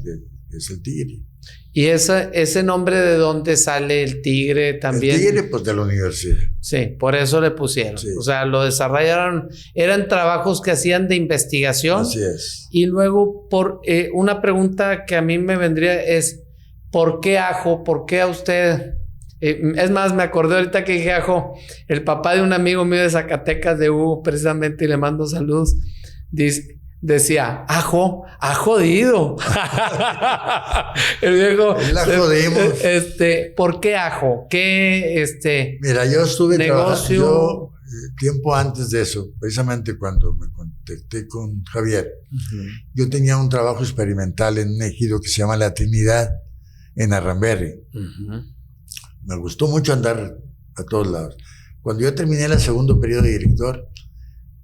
es el Tigre. ¿Y ese nombre de dónde sale el Tigre también? El Tigre, pues de la universidad. Sí, por eso le pusieron. Sí. O sea, lo desarrollaron, eran trabajos que hacían de investigación. Así es. Y luego, una pregunta que a mí me vendría es, ¿por qué ajo? ¿Por qué a usted? Es más, me acordé ahorita que dije ajo, el papá de un amigo mío de Zacatecas, de Hugo, precisamente, y le mando saludos, decía, ajo, ha jodido. El viejo. La jodimos. ¿Por qué ajo? ¿Qué Mira, yo estuve negocio? trabajando tiempo antes de eso, precisamente cuando me contacté con Javier. Yo tenía un trabajo experimental en un ejido que se llama La Trinidad, en Arramberri. Me gustó mucho andar a todos lados. Cuando yo terminé el segundo periodo de director,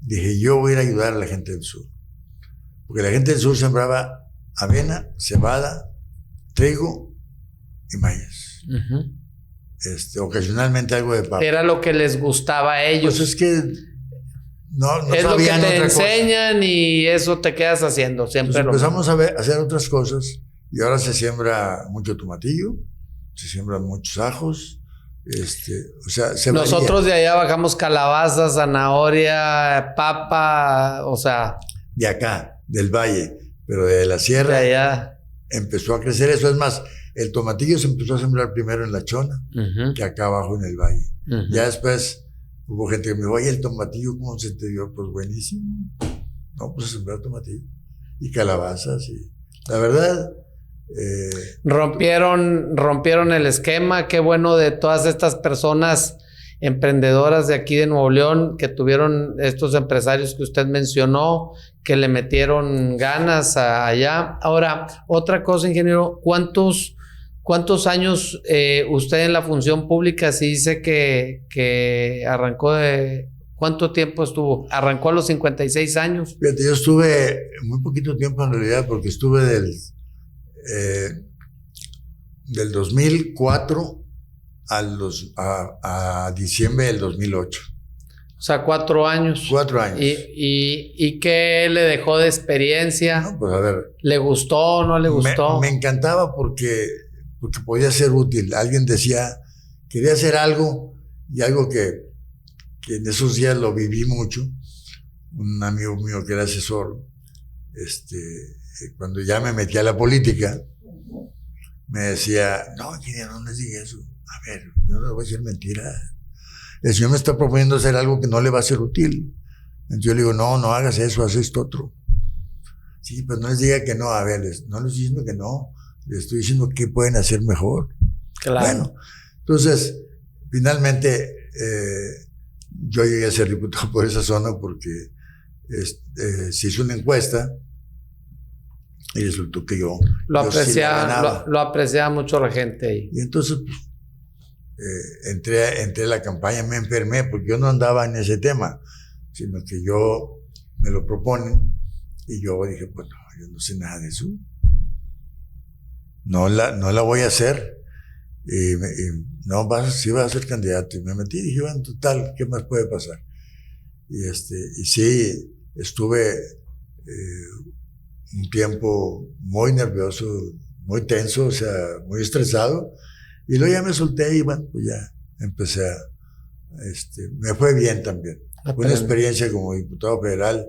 dije, yo voy a ir a ayudar a la gente del sur. Porque la gente del sur sembraba avena, cebada, trigo y maíz. Ocasionalmente algo de papa. Era lo que les gustaba a ellos. Pues es que no es lo que sabían te otra enseñan cosa. Y eso te quedas haciendo siempre. Entonces empezamos a hacer otras cosas y ahora se siembra mucho tomatillo, se siembran muchos ajos. O sea, nosotros varía. De allá bajamos calabaza, zanahoria, papa, o sea. De acá, del valle, pero de la sierra. De allá. Empezó a crecer eso. Es más, el tomatillo se empezó a sembrar primero en La Chona, que acá abajo en el valle. Ya después hubo gente que me dijo, oye, el tomatillo, ¿cómo se te dio? Pues buenísimo. No, pues a sembrar tomatillo. Y calabazas. Y la verdad... rompieron el esquema. Qué bueno de todas estas personas emprendedoras de aquí de Nuevo León que tuvieron estos empresarios que usted mencionó, que le metieron ganas allá. Ahora, otra cosa, ingeniero, ¿cuántos años usted en la función pública? Si dice que arrancó de... ¿Cuánto tiempo estuvo? ¿Arrancó a los 56 años? Fíjate, yo estuve muy poquito tiempo en realidad, porque estuve del 2004 a diciembre del 2008. O sea, 4 años. 4 años. ¿Y qué le dejó de experiencia? No, pues a ver. ¿Le gustó o no le gustó? Me encantaba porque podía ser útil. Alguien decía, quería hacer algo, y algo que en esos días lo viví mucho. Un amigo mío que era asesor, cuando ya me metí a la política, me decía, no, ingeniero, no les diga eso. A ver, yo no le voy a decir mentira. El señor me está proponiendo hacer algo que no le va a ser útil. Entonces yo le digo, no hagas eso, haz esto otro. Sí, pues no les diga que no. A ver, no les estoy diciendo que no. Les estoy diciendo qué pueden hacer mejor. Claro. Bueno, entonces, finalmente, yo llegué a ser diputado por esa zona porque se hizo una encuesta y resultó que yo lo apreciaba. Lo apreciaba mucho la gente ahí. Y entonces entré a la campaña, me enfermé porque yo no andaba en ese tema, sino que yo me lo proponen y yo dije, pues no, yo no sé nada de eso. No la voy a hacer. Y sí vas a ser candidato. Y me metí y dije, bueno, total, ¿qué más puede pasar? Y sí, estuve un tiempo muy nervioso, muy tenso, o sea, muy estresado. Y luego ya me solté y bueno, pues ya empecé me fue bien también. Fue una experiencia como diputado federal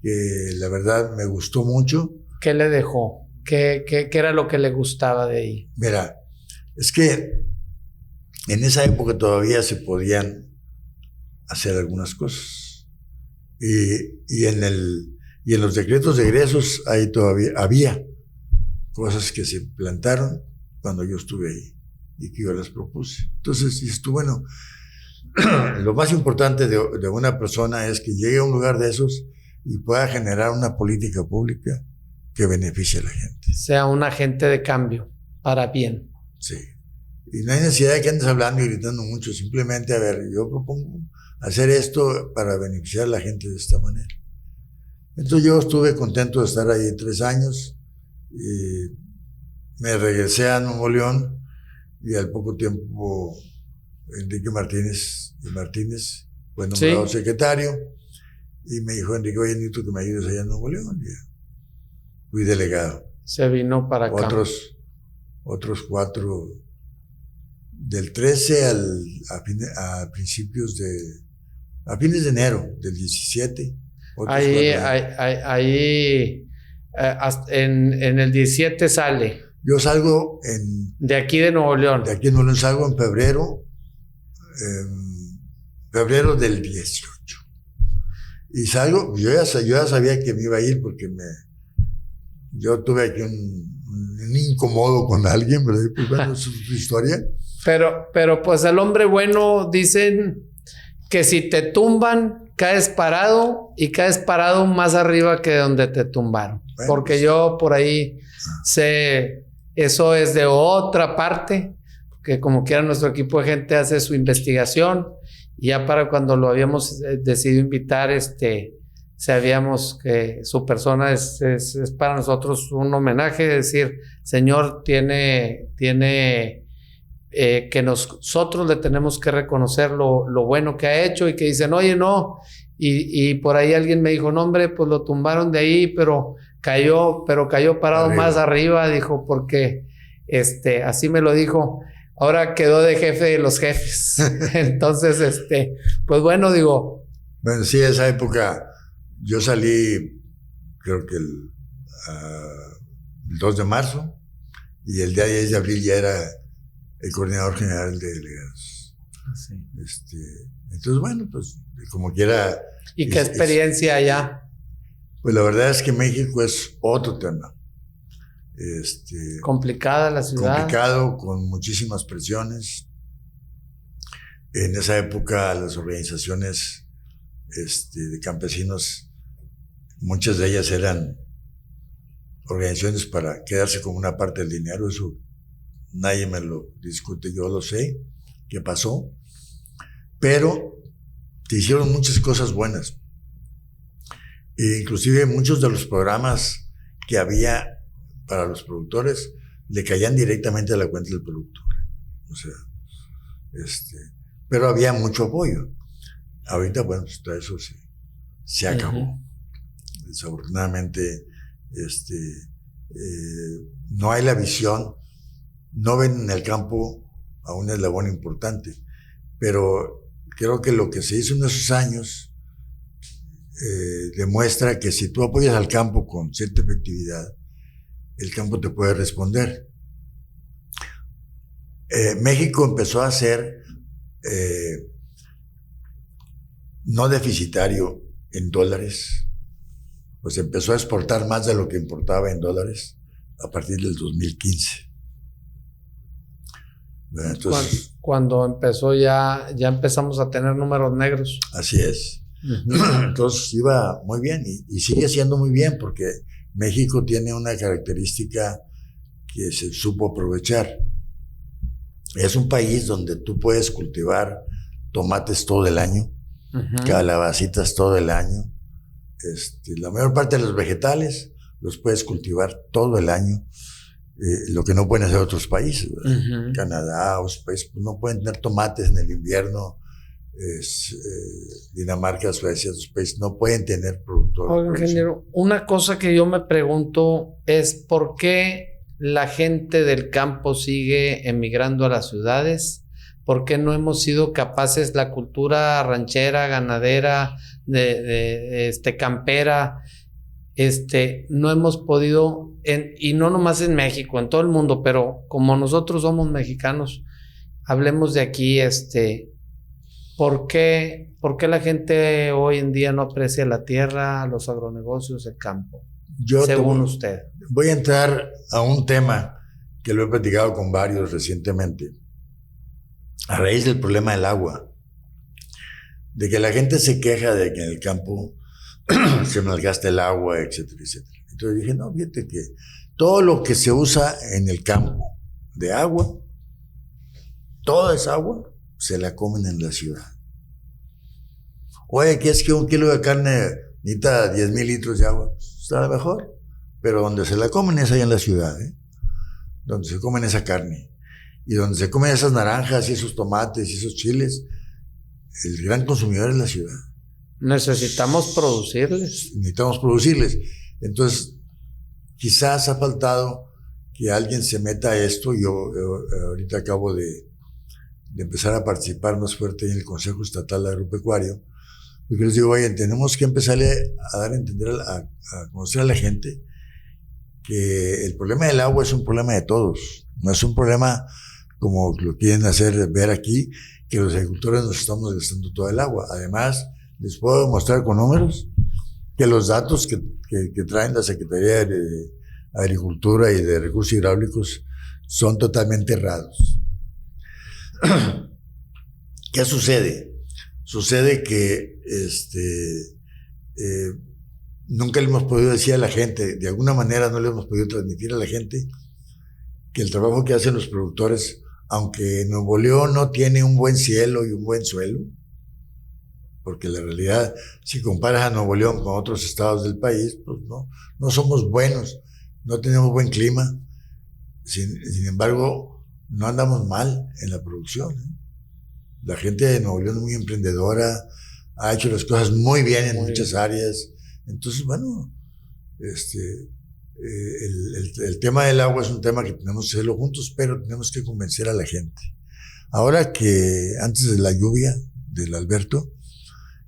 que la verdad me gustó mucho. ¿Qué le dejó? ¿Qué era lo que le gustaba de ahí? Mira, es que en esa época todavía se podían hacer algunas cosas. Y en los decretos de egresos ahí todavía había cosas que se plantaron cuando yo estuve ahí y que yo las propuse. Entonces, bueno, lo más importante de una persona es que llegue a un lugar de esos y pueda generar una política pública que beneficie a la gente. Sea un agente de cambio para bien. Sí. Y no hay necesidad de que andes hablando y gritando mucho. Simplemente, a ver, yo propongo hacer esto para beneficiar a la gente de esta manera. Entonces yo estuve contento de estar ahí 3 años y me regresé a Nuevo León y al poco tiempo Enrique Martínez fue nombrado secretario y me dijo, Enrique, oye, necesito que me ayudes allá en Nuevo León. Y fui delegado. Se vino para acá. Otros 4, del 13 a fines de enero del 17. Ahí en el 17 sale. Yo salgo de aquí de Nuevo León. De aquí de Nuevo León salgo en febrero del 18. Y salgo, yo ya sabía que me iba a ir porque yo tuve aquí un incomodo con alguien, pero pues bueno, es su historia. Pero pues el hombre bueno dicen que si te tumban, caes parado y caes parado más arriba que donde te tumbaron. Bueno, porque pues, yo por ahí sé, eso es de otra parte, que como quiera nuestro equipo de gente hace su investigación y ya para cuando lo habíamos decidido invitar, sabíamos que su persona es para nosotros un homenaje, es decir, Señor tiene que nosotros le tenemos que reconocer lo bueno que ha hecho y que dicen, oye, no, y por ahí alguien me dijo, no, hombre, pues lo tumbaron de ahí, pero cayó parado más arriba, dijo, porque así me lo dijo, ahora quedó de jefe de los jefes. Entonces, pues bueno, digo. Bueno, sí, esa época yo salí, creo que el 2 de marzo, y el día 10 de abril ya era el coordinador general de delegados. Sí. Entonces, bueno, pues como quiera. ¿Y qué experiencia allá? Pues la verdad es que México es otro tema. Complicada la ciudad. Complicado, con muchísimas presiones. En esa época las organizaciones de campesinos, muchas de ellas eran organizaciones para quedarse con una parte del dinero. Eso nadie me lo discute, yo lo sé, qué pasó. Pero te hicieron muchas cosas buenas. E inclusive muchos de los programas que había para los productores le caían directamente a la cuenta del productor. O sea, pero había mucho apoyo. Ahorita, bueno, pues todo eso se acabó. Desafortunadamente, no hay la visión, no ven en el campo a un eslabón importante, pero creo que lo que se hizo en esos años demuestra que si tú apoyas al campo con cierta efectividad, el campo te puede responder. México empezó a ser no deficitario en dólares, pues empezó a exportar más de lo que importaba en dólares a partir del 2015. Entonces, cuando empezó ya empezamos a tener números negros. Así es. Entonces iba muy bien y sigue siendo muy bien porque México tiene una característica que se supo aprovechar. Es un país donde tú puedes cultivar tomates todo el año, calabacitas todo el año. La mayor parte de los vegetales los puedes cultivar todo el año, lo que no pueden hacer otros países. Canadá, otros países no pueden tener tomates en el invierno. Dinamarca, Suecia, otros países no pueden tener productores. Oiga, ingeniero, una cosa que yo me pregunto es ¿por qué la gente del campo sigue emigrando a las ciudades? ¿Por qué no hemos sido capaces, la cultura ranchera, ganadera, campera, no hemos podido, y no nomás en México, en todo el mundo, pero como nosotros somos mexicanos, hablemos de aquí, ¿por qué la gente hoy en día no aprecia la tierra, los agronegocios, el campo? Según usted. Voy a entrar a un tema que lo he platicado con varios recientemente. A raíz del problema del agua, de que la gente se queja de que en el campo se malgasta el agua, etcétera, etcétera. Entonces dije, no, fíjate que todo lo que se usa en el campo de agua, toda esa agua, se la comen en la ciudad. Oye, ¿qué es que un kilo de carne necesita 10,000 litros de agua? Está mejor, pero donde se la comen es allá en la ciudad, donde se comen esa carne. Y donde se comen esas naranjas y esos tomates y esos chiles, el gran consumidor es la ciudad. Necesitamos producirles. Necesitamos producirles. Entonces, Quizás ha faltado que alguien se meta a esto. Yo ahorita acabo de empezar a participar más fuerte en el Consejo Estatal Agropecuario, porque les digo, oye, tenemos que empezarle a dar a entender, a conocer a la gente que el problema del agua es un problema de todos, no es un problema como lo quieren hacer ver aquí, que los agricultores nos estamos gastando todo el agua. Además, les puedo demostrar con números que los datos que traen la Secretaría de Agricultura y de Recursos Hidráulicos son totalmente errados. ¿Qué sucede? Sucede que nunca le hemos podido decir a la gente, de alguna manera no le hemos podido transmitir a la gente que el trabajo que hacen los productores, aunque Nuevo León no tiene un buen cielo y un buen suelo, porque la realidad, si comparas a Nuevo León con otros estados del país, pues no somos buenos, no tenemos buen clima. Sin embargo, no andamos mal en la producción, ¿eh? La gente de Nuevo León es muy emprendedora, ha hecho las cosas muy bien en muchas áreas. Entonces, bueno, el tema del agua es un tema que tenemos que hacerlo juntos, pero tenemos que convencer a la gente. Ahora que antes de la lluvia del Alberto,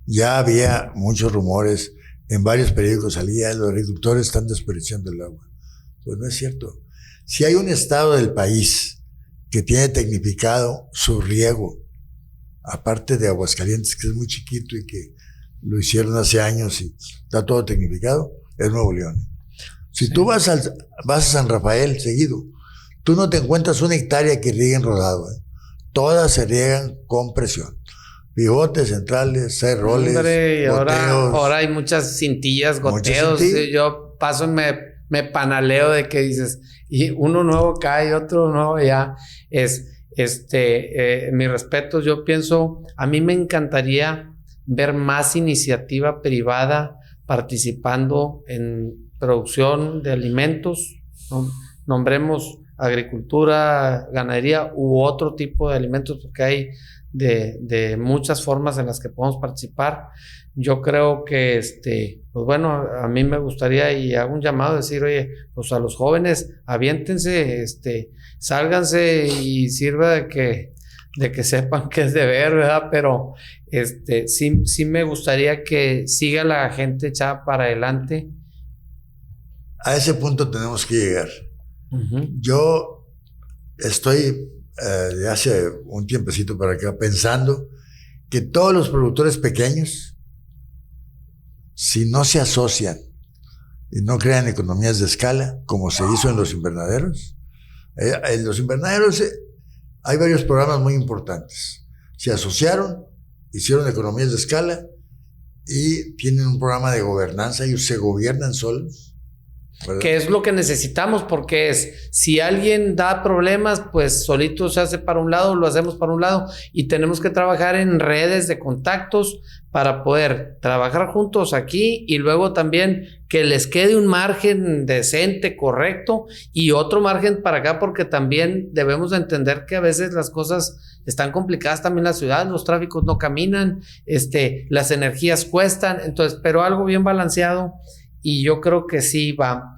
ya había muchos rumores, en varios periódicos salía, los agricultores están desperdiciando el agua. Pues no es cierto. Si hay un estado del país que tiene tecnificado su riego, aparte de Aguascalientes, que es muy chiquito y que lo hicieron hace años y está todo tecnificado, es Nuevo León. Si tú vas a San Rafael seguido, tú no te encuentras una hectárea que rieguen rodado, ¿eh? Todas se riegan con presión. Pivotes, centrales, cerroles, y goteos. Ahora hay muchas cintillas, goteos. Yo paso y me panaleo de que dices, y uno nuevo cae, otro nuevo ya. Mis respetos, yo pienso, a mí me encantaría ver más iniciativa privada participando en producción de alimentos, nombremos agricultura, ganadería u otro tipo de alimentos, porque hay de muchas formas en las que podemos participar. Yo creo que, pues bueno, a mí me gustaría y hago un llamado a decir, oye, pues a los jóvenes, aviéntense, sálganse y sirva de que sepan que es deber, ¿verdad? Pero sí me gustaría que siga la gente echada para adelante. A ese punto tenemos que llegar. Uh-huh. Yo estoy de hace un tiempecito para acá pensando que todos los productores pequeños, si no se asocian y no crean economías de escala, como se hizo en los invernaderos, hay varios programas muy importantes. Se asociaron, hicieron economías de escala y tienen un programa de gobernanza, ellos se gobiernan solos, ¿verdad? Que es lo que necesitamos, porque si alguien da problemas, pues solito se hace para un lado, lo hacemos para un lado, y tenemos que trabajar en redes de contactos para poder trabajar juntos aquí y luego también que les quede un margen decente, correcto, y otro margen para acá, porque también debemos de entender que a veces las cosas están complicadas también en la ciudad, los tráficos no caminan, las energías cuestan, entonces, pero algo bien balanceado. Y yo creo que sí va.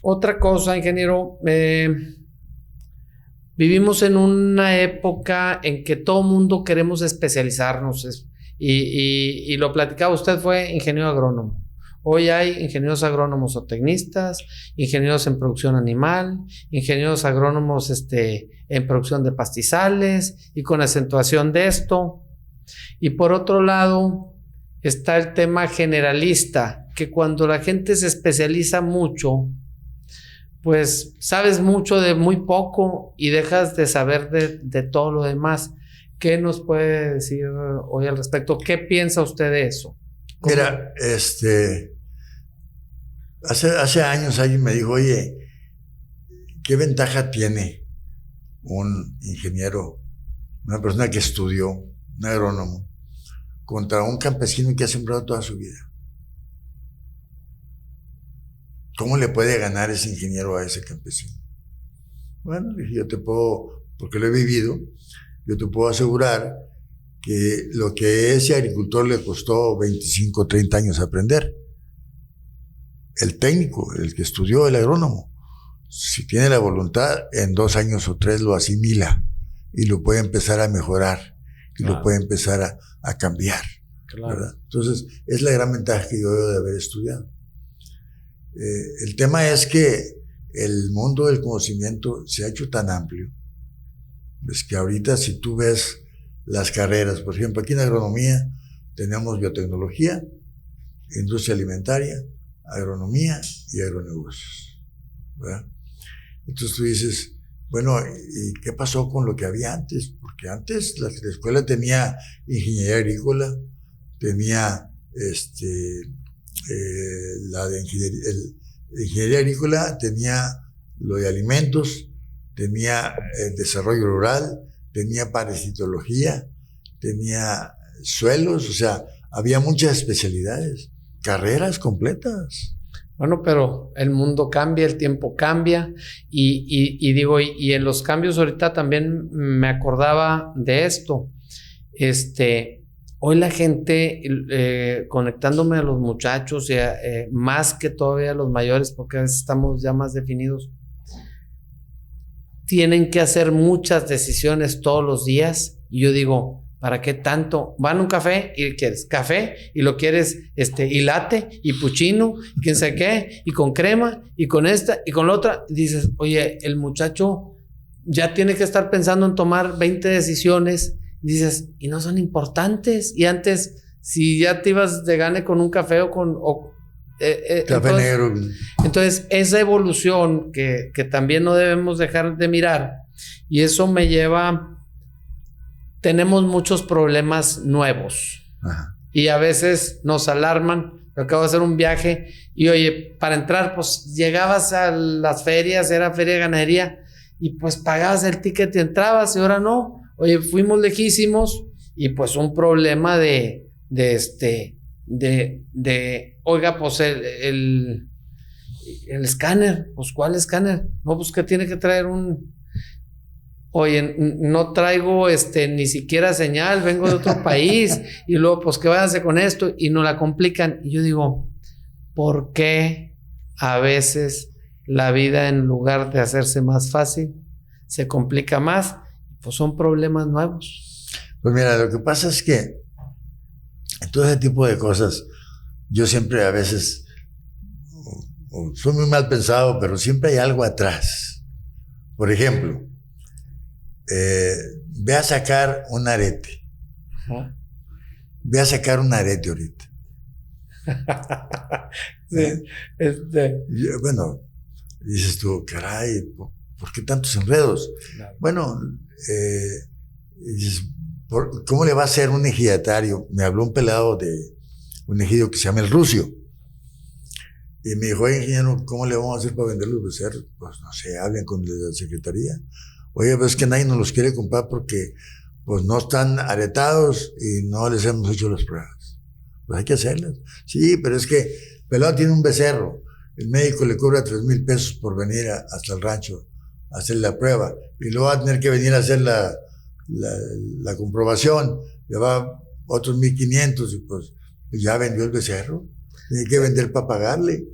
Otra cosa, ingeniero, vivimos en una época en que todo mundo queremos especializarnos. Y lo platicaba usted, fue ingeniero agrónomo. Hoy hay ingenieros agrónomos o tecnistas, ingenieros en producción animal, ingenieros agrónomos en producción de pastizales y con acentuación de esto. Y por otro lado está el tema generalista, que cuando la gente se especializa mucho, pues sabes mucho de muy poco y dejas de saber de todo lo demás. ¿Qué nos puede decir hoy al respecto? ¿Qué piensa usted de eso? ¿Cómo? Mira, hace años alguien me dijo, oye, ¿qué ventaja tiene un ingeniero, una persona que estudió, un agrónomo, contra un campesino que ha sembrado toda su vida? ¿Cómo le puede ganar ese ingeniero a ese campesino? Bueno, yo te puedo, porque lo he vivido, yo te puedo asegurar que lo que ese agricultor le costó 25, 30 años aprender, el técnico, el que estudió, el agrónomo, si tiene la voluntad, en 2 años o 3 lo asimila y lo puede empezar a mejorar y lo puede empezar a cambiar. ¿Verdad? Entonces, es la gran ventaja que yo veo de haber estudiado. El tema es que el mundo del conocimiento se ha hecho tan amplio, es que ahorita si tú ves las carreras, por ejemplo, aquí en agronomía tenemos biotecnología, industria alimentaria, agronomía y agronegocios, ¿verdad? Entonces tú dices, bueno, ¿y qué pasó con lo que había antes? Porque antes la escuela tenía ingeniería agrícola, tenía la de ingeniería agrícola, tenía lo de alimentos, tenía desarrollo rural, tenía parasitología, tenía suelos, o sea, había muchas especialidades, carreras completas. Bueno, pero el mundo cambia, el tiempo cambia y digo, y en los cambios ahorita también me acordaba de esto. Hoy la gente, conectándome a los muchachos, más que todavía a los mayores, porque a veces estamos ya más definidos, tienen que hacer muchas decisiones todos los días. Y yo digo, ¿para qué tanto? Van a un café y quieres café y lo quieres y latte y puccino y quién sabe qué y con crema y con esta y con la otra. Y dices, oye, el muchacho ya tiene que estar pensando en tomar 20 decisiones. Y dices, y no son importantes. Y antes, si ya te ibas de gane con un café o con... café negro. Entonces, esa evolución que también no debemos dejar de mirar, y eso me lleva... Tenemos muchos problemas nuevos. Ajá. Y a veces nos alarman. Acabo de hacer un viaje y oye, para entrar, pues llegabas a las ferias, era feria de ganadería, y pues pagabas el ticket y entrabas, y ahora no. Oye, fuimos lejísimos y pues un problema oiga, pues el escáner, pues ¿cuál escáner? No, pues que tiene que traer oye, no traigo ni siquiera señal, vengo de otro país, y luego pues que váyanse con esto, y nos la complican. Y yo digo, ¿por qué a veces la vida, en lugar de hacerse más fácil, se complica más? Pues son problemas nuevos. Pues mira, lo que pasa es que en todo ese tipo de cosas, yo siempre a veces soy muy mal pensado, pero siempre hay algo atrás. Por ejemplo, ve a sacar un arete. ¿Ah? Ve a sacar un arete ahorita. Sí, bueno, dices tú, caray, ¿por qué tantos enredos? Claro. Bueno, dices, ¿cómo le va a hacer un ejidatario? Me habló un pelado de un ejido que se llama El Rucio. Y me dijo, oye, ingeniero, ¿cómo le vamos a hacer para vender los becerros? Pues no sé, hablen con la secretaría. Oye, pero es que nadie nos los quiere comprar porque pues no están aretados y no les hemos hecho las pruebas. Pues hay que hacerlas. Sí, pero es que pelado tiene un becerro. El médico le cobra 3,000 pesos por venir hasta el rancho a hacer la prueba. Y luego va a tener que venir a hacer la comprobación. Le va otros 1,500 y pues ya vendió el becerro. Tiene que vender para pagarle.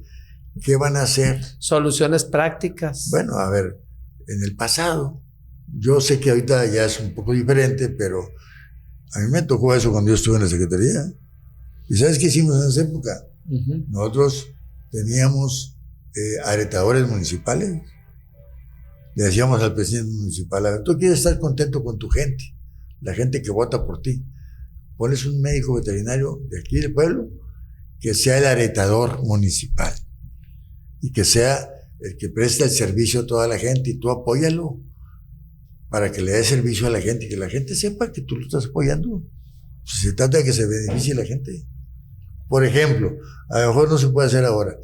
¿Qué van a hacer? Soluciones prácticas. Bueno, a ver, en el pasado, yo sé que ahorita ya es un poco diferente, pero a mí me tocó eso cuando yo estuve en la Secretaría. ¿Y sabes qué hicimos en esa época? Uh-huh. Nosotros teníamos aretadores municipales. Le decíamos al presidente municipal, a ver, tú quieres estar contento con tu gente, la gente que vota por ti. Pones un médico veterinario de aquí del pueblo que sea el aretador municipal y que sea el que presta el servicio a toda la gente, y tú apóyalo para que le dé servicio a la gente y que la gente sepa que tú lo estás apoyando. Se trata de que se beneficie la gente. Por ejemplo, a lo mejor no se puede hacer ahora.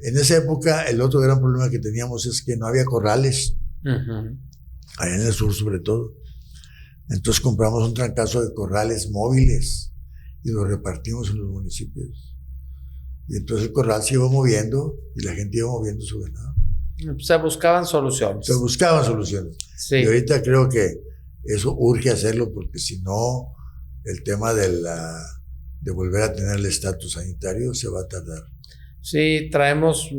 En esa época, el otro gran problema que teníamos es que no había corrales, uh-huh. Allá en el sur sobre todo. Entonces compramos un trancazo de corrales móviles y los repartimos en los municipios. Y entonces el corral se iba moviendo y la gente iba moviendo su ganado. Se buscaban soluciones. Se buscaban soluciones. Sí. Y ahorita creo que eso urge hacerlo, porque si no, el tema de volver a tener el estatus sanitario se va a tardar. Sí, traemos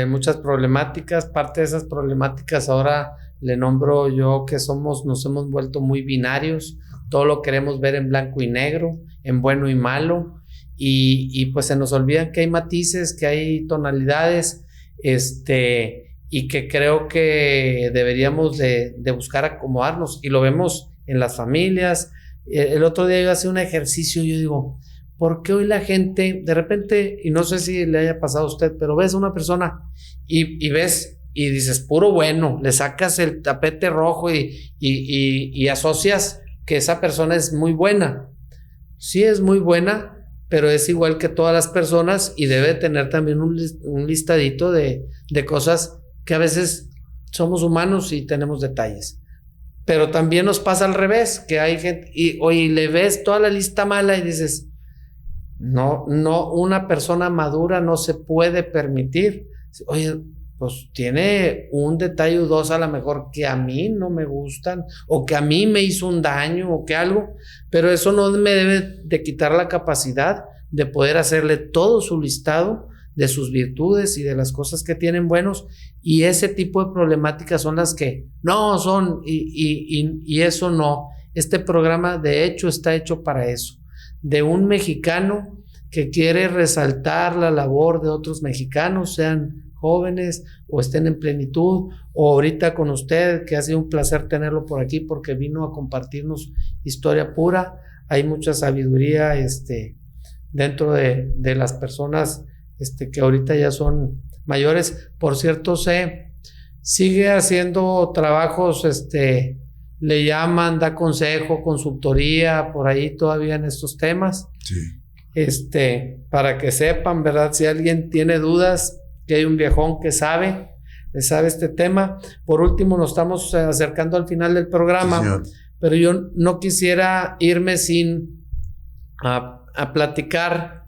muchas problemáticas. Parte de esas problemáticas ahora le nombro yo que nos hemos vuelto muy binarios. Todo lo queremos ver en blanco y negro, en bueno y malo. Y pues se nos olvidan que hay matices, que hay tonalidades, y que creo que deberíamos de buscar acomodarnos. Y lo vemos en las familias. El otro día yo hacía un ejercicio y yo digo, ¿por qué hoy la gente, de repente, y no sé si le haya pasado a usted, pero ves a una persona y ves y dices, puro bueno, le sacas el tapete rojo y asocias que esa persona es muy buena? Sí, es muy buena, pero es igual que todas las personas y debe tener también un listadito de cosas que a veces somos humanos y tenemos detalles. Pero también nos pasa al revés, que hay gente, y le ves toda la lista mala y dices, no, una persona madura no se puede permitir. Oye, pues tiene un detalle o dos a lo mejor que a mí no me gustan, o que a mí me hizo un daño, o que algo, pero eso no me debe de quitar la capacidad de poder hacerle todo su listado de sus virtudes y de las cosas que tienen buenos, y ese tipo de problemáticas son las que no son, y eso no. Este programa de hecho está hecho para eso, de un mexicano que quiere resaltar la labor de otros mexicanos, sean jóvenes o estén en plenitud, o ahorita con usted, que ha sido un placer tenerlo por aquí porque vino a compartirnos historia pura. Hay mucha sabiduría dentro de las personas que ahorita ya son mayores. Por cierto, sigue haciendo trabajos, le llaman, da consejo, consultoría, por ahí todavía en estos temas. Sí. Para que sepan, ¿verdad? Si alguien tiene dudas, que hay un viejón que sabe este tema. Por último, nos estamos acercando al final del programa, sí, pero yo no quisiera irme sin a platicar.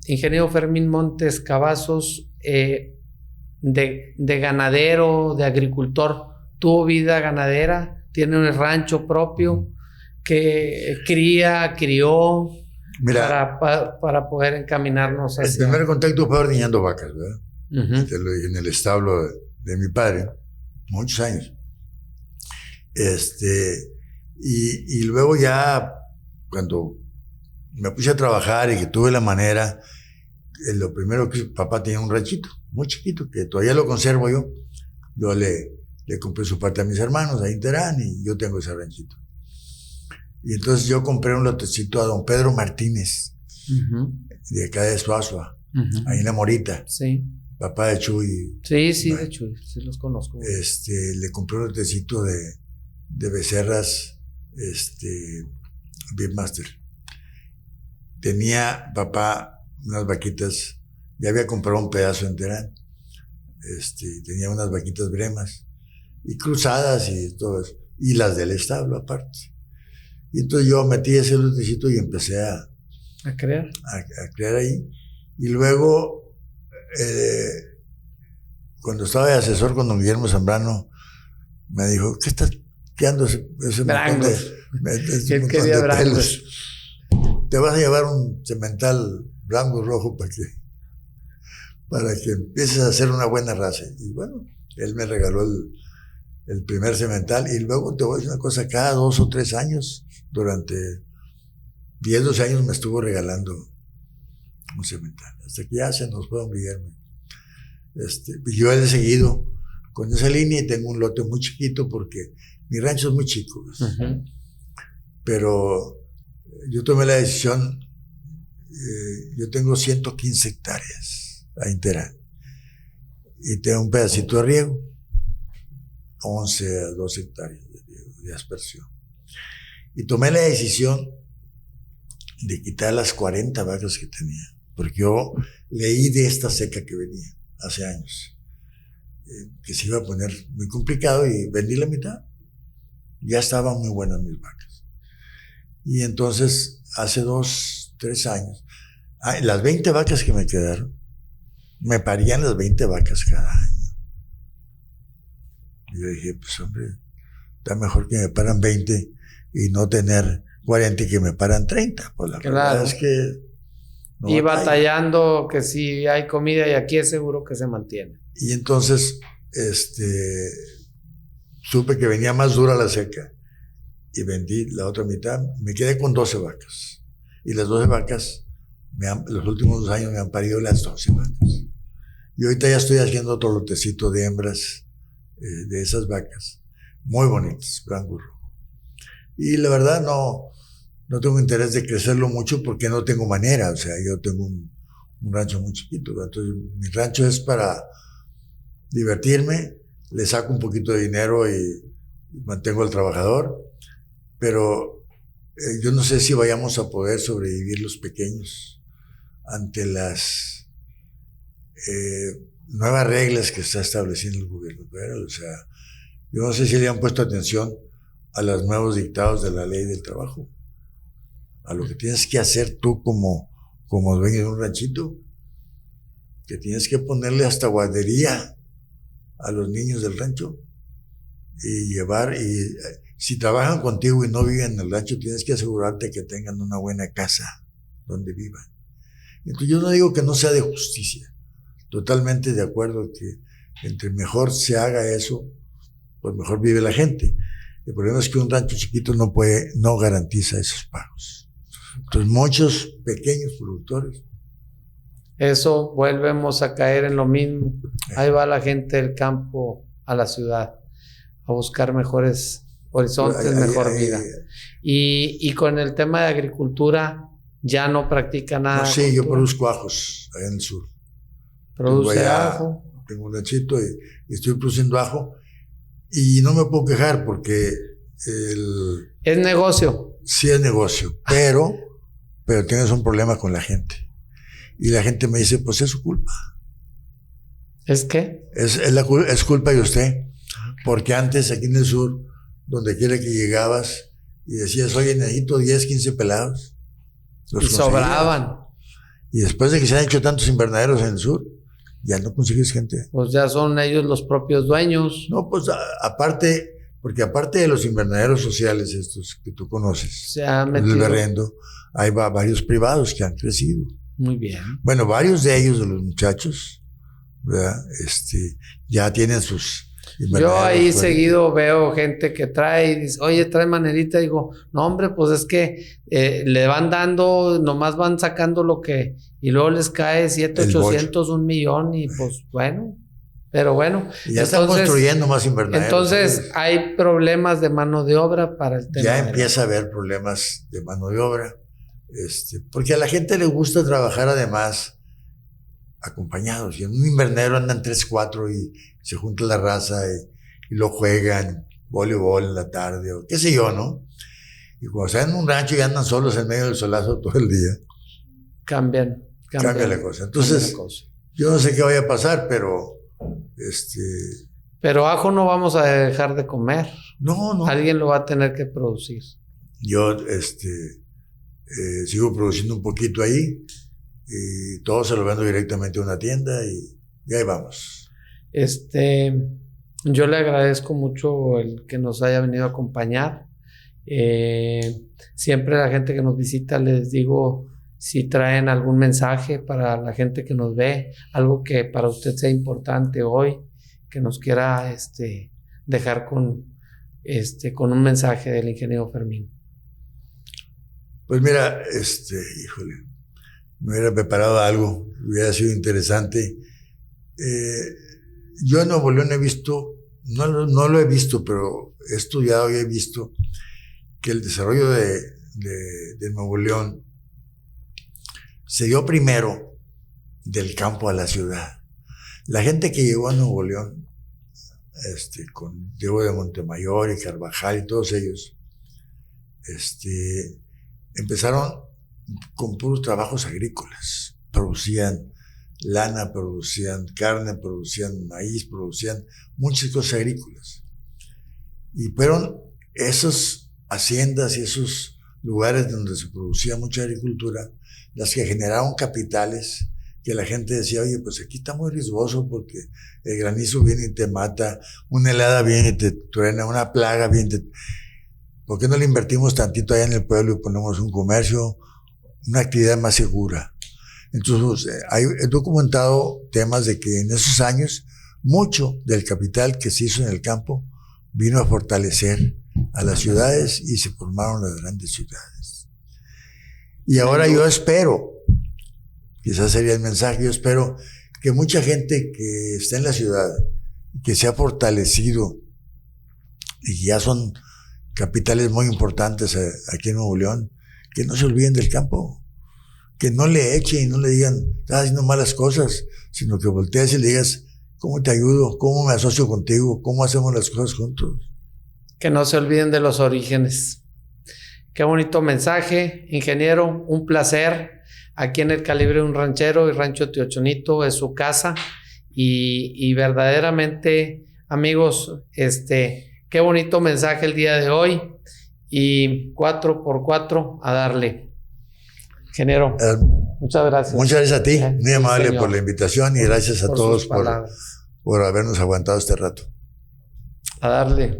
Ingeniero Fermín Montes Cavazos, de ganadero, de agricultor, tuvo vida ganadera, tiene un rancho propio que crió. Mira, para poder encaminarnos hacia... El primer contacto fue ordeñando vacas, ¿verdad? Uh-huh. En el establo de mi padre, muchos años. Y luego ya, cuando me puse a trabajar y que tuve la manera, lo primero que papá tenía un ranchito muy chiquito, que todavía lo conservo yo. Yo le compré su parte a mis hermanos ahí en Terán, y yo tengo ese ranchito. Y entonces yo compré un lotecito a don Pedro Martínez, uh-huh, de acá de Suazua, uh-huh, ahí en La Morita. Sí. Papá de Chuy. Sí, de Chuy, sí los conozco. Le compré un lotecito de becerras, Beefmaster. Tenía papá unas vaquitas, ya había comprado un pedazo en Terán. Tenía unas vaquitas bremas, y cruzadas y todo eso, y las del establo aparte. Y entonces yo metí ese lotecito y empecé a crear. A crear ahí. Y luego, cuando estaba de asesor con don Guillermo Zambrano, me dijo, ¿qué estás creando ese montón de pelos? Te vas a llevar un cemental blanco rojo para que empieces a hacer una buena raza. Y bueno, él me regaló el primer cemental, y luego te voy a decir una cosa, cada 2 o 3 años, durante 10, 12 años me estuvo regalando un cemental, hasta que ya se nos fue don Guillermo. Y yo he seguido con esa línea, y tengo un lote muy chiquito porque mi rancho es muy chico, uh-huh, pero yo tomé la decisión. Yo tengo 115 hectáreas ahí en Terán, y tengo un pedacito de riego, 11 a 12 hectáreas de riego, de aspersión. Y tomé la decisión de quitar las 40 vacas que tenía, porque yo leí de esta seca que venía hace años, que se iba a poner muy complicado, y vendí la mitad. Ya estaban muy buenas mis vacas. Y entonces, hace 2, 3 años, las 20 vacas que me quedaron, me parían las 20 vacas cada año. Y yo dije, pues hombre, está mejor que me paran 20 y no tener 40 y que me paran 30. Pues la verdad es que No y batalla. batallando que si hay comida y aquí es seguro que se mantiene. Y entonces, supe que venía más dura la seca y vendí la otra mitad. Me quedé con 12 vacas. Y las 12 vacas, los últimos 2 años me han parido las 12 vacas. Y ahorita ya estoy haciendo otro lotecito de hembras de esas vacas. Muy bonitas, blanco y rojo. Y la verdad no tengo interés de crecerlo mucho porque no tengo manera. O sea, yo tengo un rancho muy chiquito. Entonces, mi rancho es para divertirme, le saco un poquito de dinero y mantengo al trabajador, pero yo no sé si vayamos a poder sobrevivir los pequeños ante las nuevas reglas que está estableciendo el gobierno federal. O sea, yo no sé si le han puesto atención a los nuevos dictados de la ley del trabajo, a lo que tienes que hacer tú como dueño de un ranchito, que tienes que ponerle hasta guardería a los niños del rancho y si trabajan contigo y no viven en el rancho, tienes que asegurarte que tengan una buena casa donde vivan. Entonces yo no digo que no sea de justicia, totalmente de acuerdo que entre mejor se haga eso, pues mejor vive la gente. El problema es que un rancho chiquito no garantiza esos pagos. Entonces muchos pequeños productores. Eso volvemos a caer en lo mismo. Ahí va la gente del campo a la ciudad a buscar mejores horizontes, mejor vida. Y con el tema de agricultura ya no practica nada. No, sí, yo produzco ajos allá en el sur. Produce ajo. Tengo un ranchito y estoy produciendo ajo y no me puedo quejar porque es negocio. Sí es negocio, pero tienes un problema con la gente. Y la gente me dice, pues es su culpa. ¿Es qué? Es culpa de usted. Porque antes, aquí en el sur, donde quiera que llegabas y decías, oye, necesito 10, 15 pelados. Y sobraban. Y después de que se han hecho tantos invernaderos en el sur, ya no consigues gente. Pues ya son ellos los propios dueños. No, pues porque aparte de los invernaderos sociales estos que tú conoces, se ha metido. El berrendo, hay varios privados que han crecido. Muy bien. Bueno, varios de ellos, de los muchachos, ¿verdad? Ya tienen sus Yo ahí seguido veo gente que trae y dice, oye, trae manerita. Digo, no, hombre, pues es que le van dando, nomás van sacando lo que, y luego les cae 700, 800, 1 millón, y pues bueno. Pero bueno. Y ya están construyendo más invernaderos. Entonces, hay problemas de mano de obra para el tema. Ya empieza a haber problemas de mano de obra. Porque a la gente le gusta trabajar además acompañados. Y en un invernadero andan 3, 4 y se junta la raza y lo juegan voleibol en la tarde o qué sé yo, ¿no? Y cuando están en un rancho y andan solos en medio del solazo todo el día. Cambia la cosa. Entonces, yo no sé qué vaya a pasar, pero Pero ajo no vamos a dejar de comer. No. Alguien lo va a tener que producir. Yo, sigo produciendo un poquito ahí y todo se lo vendo directamente a una tienda y ahí vamos. Yo le agradezco mucho el que nos haya venido a acompañar. Siempre a la gente que nos visita les digo si traen algún mensaje para la gente que nos ve, algo que para usted sea importante hoy, que nos quiera dejar con un mensaje del ingeniero Fermín. Pues mira, híjole, me hubiera preparado algo, hubiera sido interesante. Yo en Nuevo León he visto, no lo he visto, pero he estudiado y he visto que el desarrollo de Nuevo León se dio primero del campo a la ciudad. La gente que llegó a Nuevo León, con Diego de Montemayor y Carvajal y todos ellos, empezaron con puros trabajos agrícolas. Producían lana, producían carne, producían maíz, producían muchas cosas agrícolas. Y fueron esas haciendas y esos lugares donde se producía mucha agricultura las que generaron capitales que la gente decía, oye, pues aquí está muy riesgoso porque el granizo viene y te mata, una helada viene y te truena, una plaga viene y te... ¿Por qué no le invertimos tantito allá en el pueblo y ponemos un comercio, una actividad más segura? Entonces, he documentado temas de que en esos años mucho del capital que se hizo en el campo vino a fortalecer a las ciudades y se formaron las grandes ciudades. Y ahora yo espero, quizás sería el mensaje, yo espero que mucha gente que está en la ciudad, que se ha fortalecido y ya son capitales muy importantes aquí en Nuevo León, que no se olviden del campo, que no le echen y no le digan, estás haciendo malas cosas, sino que voltees y le digas, ¿cómo te ayudo? ¿Cómo me asocio contigo? ¿Cómo hacemos las cosas juntos? Que no se olviden de los orígenes. Qué bonito mensaje, ingeniero, un placer. Aquí en el Calibre de un Ranchero y Rancho Teochonito es su casa y verdaderamente, amigos, qué bonito mensaje el día de hoy y 4x4 a darle. Ingeniero, muchas gracias. Muchas gracias a ti, muy amable señor, por la invitación y gracias a todos por habernos aguantado este rato. A darle.